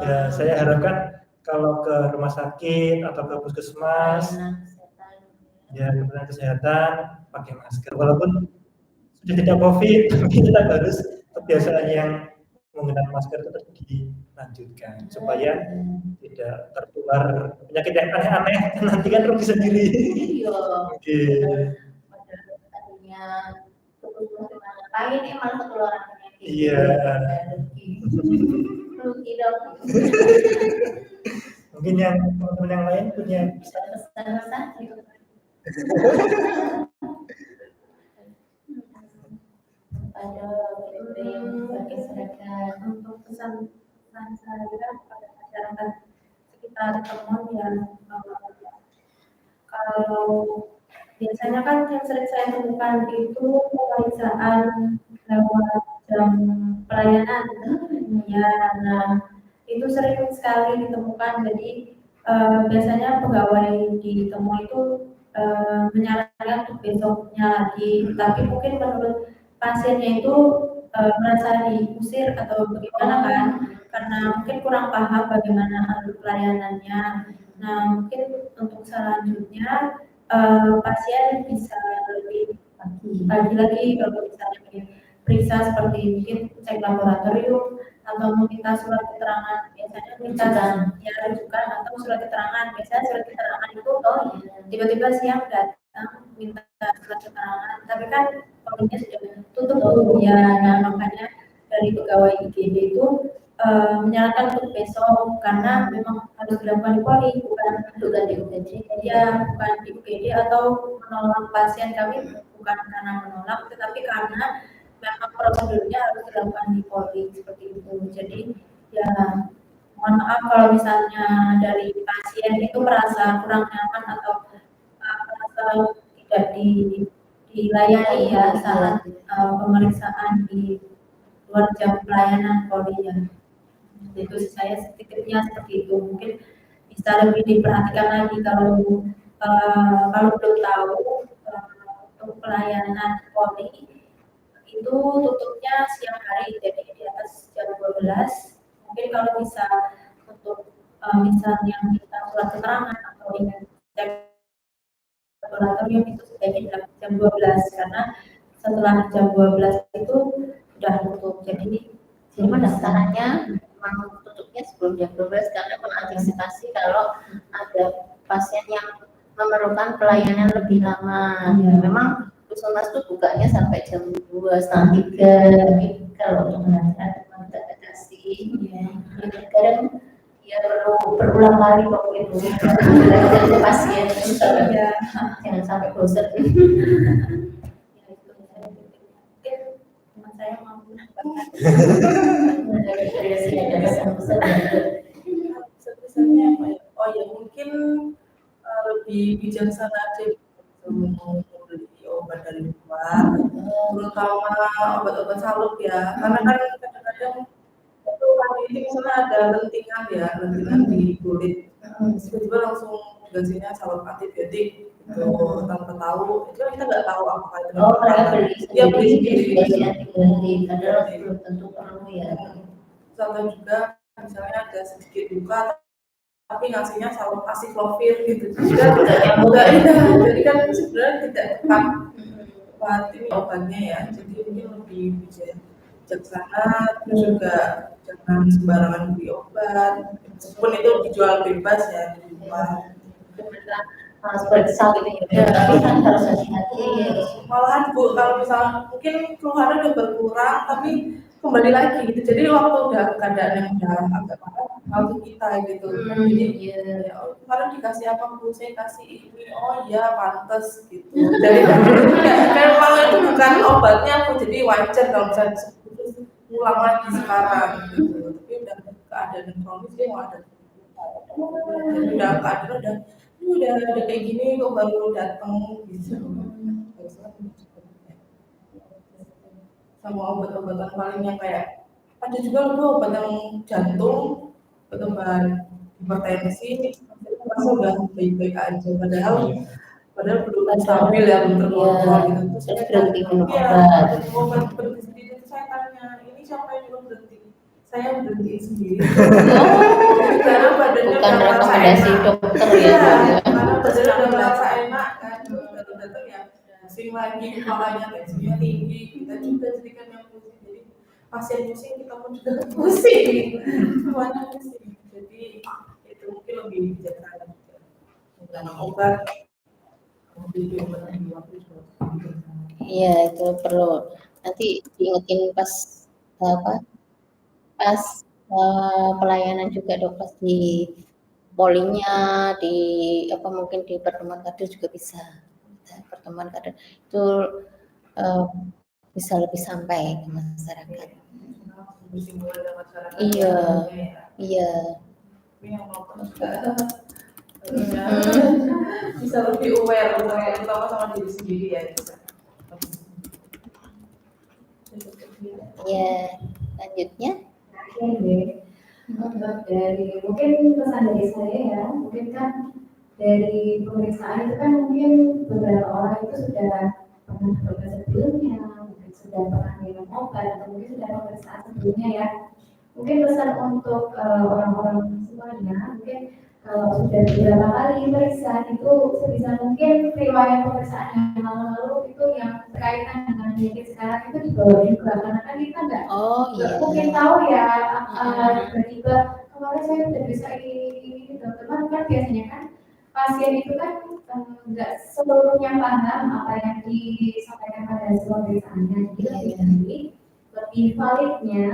Ya saya harapkan kalau ke rumah sakit atau ke puskesmas ya pelayanan kesehatan pakai masker, walaupun sudah tidak COVID, tapi tetap harus kebiasaan yang menggunakan masker tetap dilanjutkan supaya tidak tertular penyakit yang aneh-aneh, nanti kan rugi sendiri. Ngapain malah ketularan penyakit. Iya. Rugi dong. Mungkin yang teman-teman yang lain punya pesan-pesan gitu. Ada untuk pesan saya kepada masyarakat sekitar teman yang kalau biasanya kan yang sering saya temukan itu pemeriksaan lewat jam pelayanan ya, nah itu sering sekali ditemukan. Jadi biasanya pegawai di temu itu menyarankan untuk besoknya lagi, tapi mungkin menurut pasiennya itu merasa diusir atau bagaimana kan, karena mungkin kurang paham bagaimana alur pelayanannya. Nah mungkin untuk selanjutnya pasien bisa lebih pagi lagi kalau misalnya periksa seperti mungkin cek laboratorium atau meminta surat keterangan, biasanya minta ya rujukan atau surat keterangan. Biasanya surat keterangan itu tiba-tiba siang datang minta surat keterangan, tapi kan polanya sudah tutup ya. Nah makanya dari pegawai IGD itu menyarankan untuk besok karena memang harus dilakukan di poli, bukan di UGD. Ya bukan di UGD atau menolak pasien kami, bukan karena menolak, tetapi karena memang prosedurnya harus dilakukan di poli seperti itu. Jadi ya mohon maaf kalau misalnya dari pasien itu merasa kurang nyaman atau merasa tidak dilayani ya saat pemeriksaan di luar jam pelayanan poli ya. Itu saya sedikitnya seperti itu. Mungkin bisa lebih diperhatikan lagi kalau belum tahu untuk pelayanan poli itu tutupnya siang hari, jadi di atas jam 12. Mungkin kalau bisa untuk misalnya minta surat keterangan atau ingin cek laboratorium itu sebaiknya jam 12 karena setelah jam 12 itu sudah tutup. Jadi pendaftarannya memang tutupnya sebelum jam 12 karena mengantisipasi kalau ada pasien yang memerlukan pelayanan lebih lama. Memang Puskesmas itu bukanya sampai jam 2, setengah 3. Tapi kalau untuk pendaftaran memang kita batasi. Kadang ya perlu berulang kali waktu itu belajar pasien jangan sampai bosan. Teman saya mau sebesarnya apa ya? Oh ya mungkin lebih bijaksana aja membeli obat dari luar, terutama obat-obat salep ya, karena kan kadang-kadang itu kan ini misalnya ada lentingan di kulit, tiba-tiba langsung dikasihnya salep antibiotik itu tanpa tahu, itu kan kita nggak tahu apakah itu mereka beli sendiri antibiotik, padahal belum tentu perlu ya. Atau juga misalnya ada sedikit luka tapi ngasihnya salep asiklovir gitu, enggak jadi kan sebenarnya tidak tepat ini obatnya ya, jadi mungkin lebih bijaksana, terus juga jangan sembarangan beli obat meskipun itu dijual bebas ya di luar. Seperti salep ya, tapi kan harus hati-hati. Malahan Bu, kalau misalnya mungkin keluhannya udah berkurang tapi kembali lagi gitu, jadi waktu udah keadaan yang udah agak parah waktu kita gitu jadi ya, kemarin dikasih apa Bu, saya kasih ini, oh iya pantes gitu, jadi kayak kalau itu bukan obatnya Bu, jadi wajar kalau misalnya ulang lagi sekarang gitu, tapi udah keadaan kronis dia mau ada jadi udah keadaan udah kayak gini kok baru datang gitu. Sama obat-obatan paling yang kayak ada juga loh obat yang jantung, obat hipertensi, masih udah baik-baik aja padahal belum stabil ya, belum terkontrol gitu. Terus berhenti minum obat. Obat berhenti sendiri itu saya tanya, ini siapa yang minum berhenti? Saya berhenti sendiri. Karena badannya bukan rekomendasi dokter ya. Karena badannya udah merasa enak kan, datang ya. Pusing lagi, kepalanya tensinya tinggi, kita juga jadi kan yang pusing, jadi pasien pusing kita pun juga pusing, semuanya pusing, jadi itu mungkin lebih bijaksana juga karena obat membeli obat di waktu juga. Iya itu perlu nanti diingetin pas pelayanan juga dok, pas di polinya, di mungkin di pertemuan kader juga bisa. Pertemuan kader itu bisa lebih sampai ke masyarakat. Iya. Bisa lebih aware terutama sama diri sendiri ya. Ya, lanjutnya. Dari mungkin pesan dari saya ya, mungkin kan dari pemeriksaan itu kan mungkin beberapa orang itu sudah pernah berobat sebelumnya, mungkin sudah pernah minum obat atau mungkin sudah pemeriksaan sebelumnya ya. Mungkin pesan untuk orang-orang semuanya, mungkin kalau sudah beberapa kali periksa itu sebisa mungkin riwayat pemeriksaan yang lalu-lalu itu yang berkaitan dengan penyakit sekarang itu dibawa juga karena kan kita nggak mungkin tahu ya tiba-tiba kemarin saya sudah bisa ini teman-teman kan biasanya kan pasien itu kan nggak seluruhnya paham apa yang disampaikan pada hasil pemeriksaannya jadi lebih validnya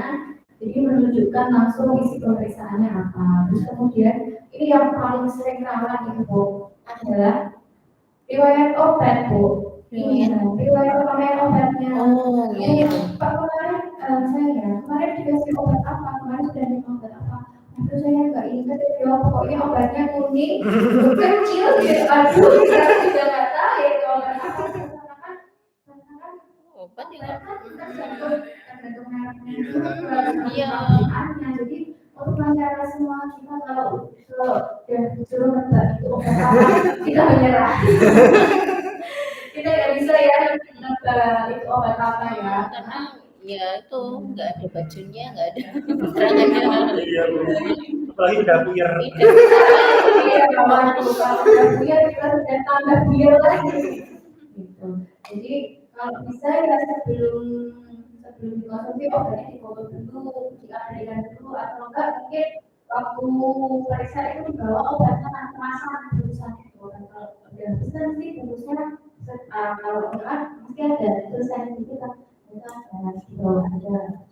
jadi menunjukkan langsung isi pemeriksaannya apa. Terus kemudian ini yang paling sering rawan itu Bu adalah riwayat obat Bu. Riwayat pemakaian obatnya. Pak kemarin dikasih obat apa? Kemarin sudah minum obat apa? Aduh saya nggak ingat ya, pokoknya obatnya kuning, kecil gitu. Aduh saya juga nggak tahu ya itu obat apa. Obat jadi untuk masyarakat semua kita kalau disuruh nebak itu obat apa kita menyerah. Kita nggak bisa ya nebak itu obat apa ya karena ya itu nggak ada bajunya, nggak ada keterangannya. Iya, apalagi udah buyar. Iya, kalau udah buyar kita sudah tambah buyar lagi. Gitu. Jadi kalau bisa ya sebelum dikonsumsi obatnya difoto dulu, diabadikan dulu, atau enggak mungkin waktu periksa itu dibawa obatnya kemasan bungkusannya itu. Kalau udah besar sih bungkusnya, kalau enggak mesti ada tulisan gitu kan. Kita ada di bawah ada,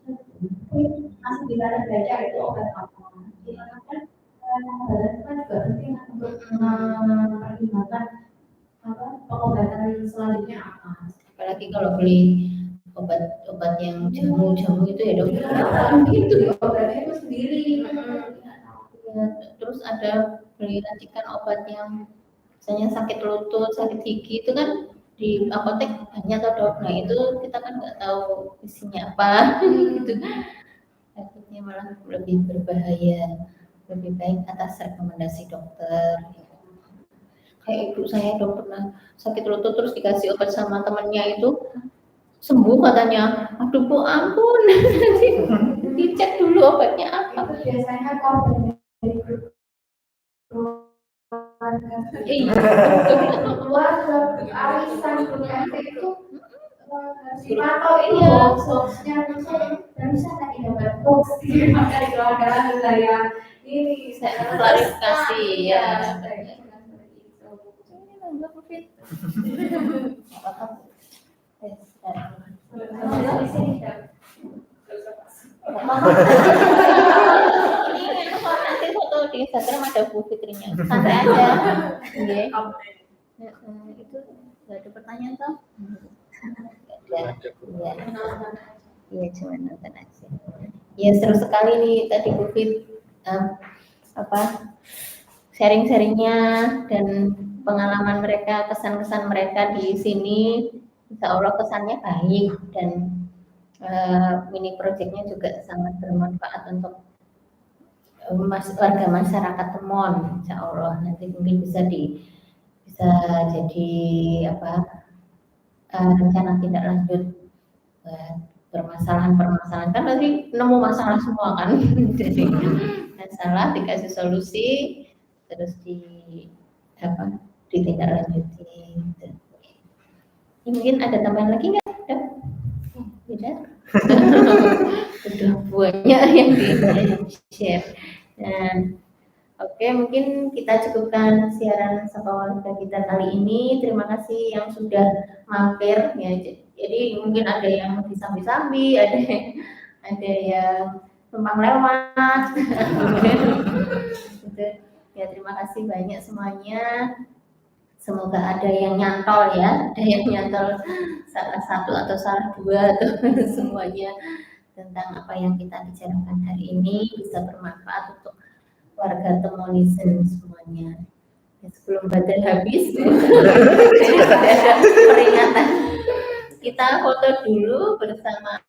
masih bisa baca itu obat apa. Kita kan kan juga penting untuk mempertimbangkan pengobatan selanjutnya apa. Apalagi kalau beli obat yang jamu itu ya dok. Itu obatnya itu sendiri. Ya, terus ada beli racikan obat yang misalnya sakit lutut, sakit gigi itu kan di apotek banyak atau dok. Nah itu kita kan nggak tahu isinya apa gitu. Akhirnya malah lebih berbahaya. Lebih baik atas rekomendasi dokter. Kayak ibu saya dok pernah sakit lutut terus dikasih obat sama temannya itu sembuh katanya. Aduh bu ampun, dicek dulu obatnya apa. Itu biasanya korban dari keluarga arisan keluarga itu dipantau ini ya boxnya dan bisa tadi dapat box maka keluarga saya ini Saya klarifikasi ya. Nanti foto di Instagram ada Bu Fitrinya, santai aja. Itu nggak ada pertanyaan toh? Iya cuma nonton aja. Ya seru sekali nih tadi Bu Fit sharing-sharingnya dan pengalaman mereka, kesan-kesan mereka di sini. Insya Allah kesannya baik dan mini projectnya juga sangat bermanfaat untuk warga masyarakat Temon. Insya Allah nanti mungkin bisa jadi rencana tindak lanjut permasalahan kan nanti nemu masalah semua kan. Jadi masalah dikasih solusi terus ditindaklanjuti. Mungkin ada tambahan lagi nggak? Tidak. Sudah banyak yang di-share. Oke, mungkin kita cukupkan siaran Sapa Warga kita kali ini. Terima kasih yang sudah mampir ya. Jadi mungkin ada yang disambi-sambi, ada yang numpang lewat. Ya, terima kasih banyak semuanya. Semoga ada yang nyantol ya, ada yang nyantol salah satu atau salah dua atau semuanya tentang apa yang kita bicarakan hari ini bisa bermanfaat untuk warga Temolisen semuanya. Ya, sebelum badan habis, ada peringatan. Kita foto dulu bersama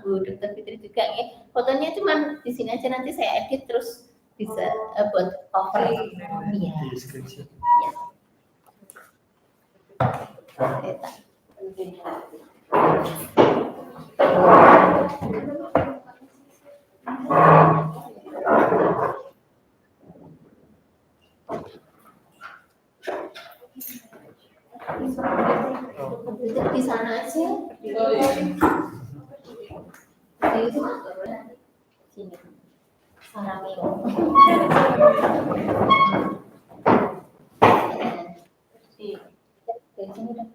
Bu Dr. Fitri juga ya. Fotonya cuma di sini aja, nanti saya edit terus bisa buat cover. Iya. Ya. Duduk di sana aja. Oh, iya. Di itu sini. Saramio. Dari sini dah.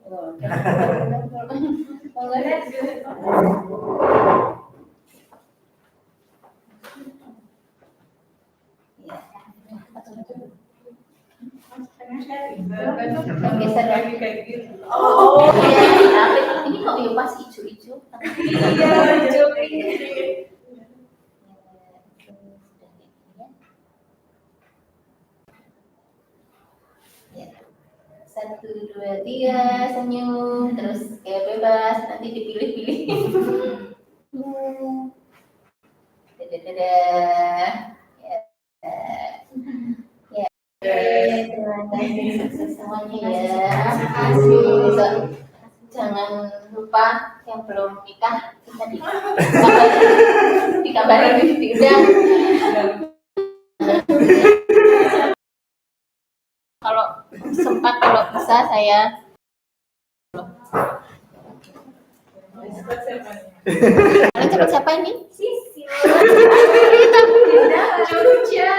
Geser lagi kayak gitu. Oh, iya. Ini kok ya pas hijau-hijau. Iya, hijau ini. Ya. 1, 2, 3 senyum terus kayak bebas nanti dipilih-pilih. Dadah. Ya. Ya. Terima kasih sukses semuanya ya. Besok jangan lupa yang belum nikah kita dikabarin diundang. Kalau sempat kalau bisa saya kalian cepat siapa ini? Sisi. Kita Jogja.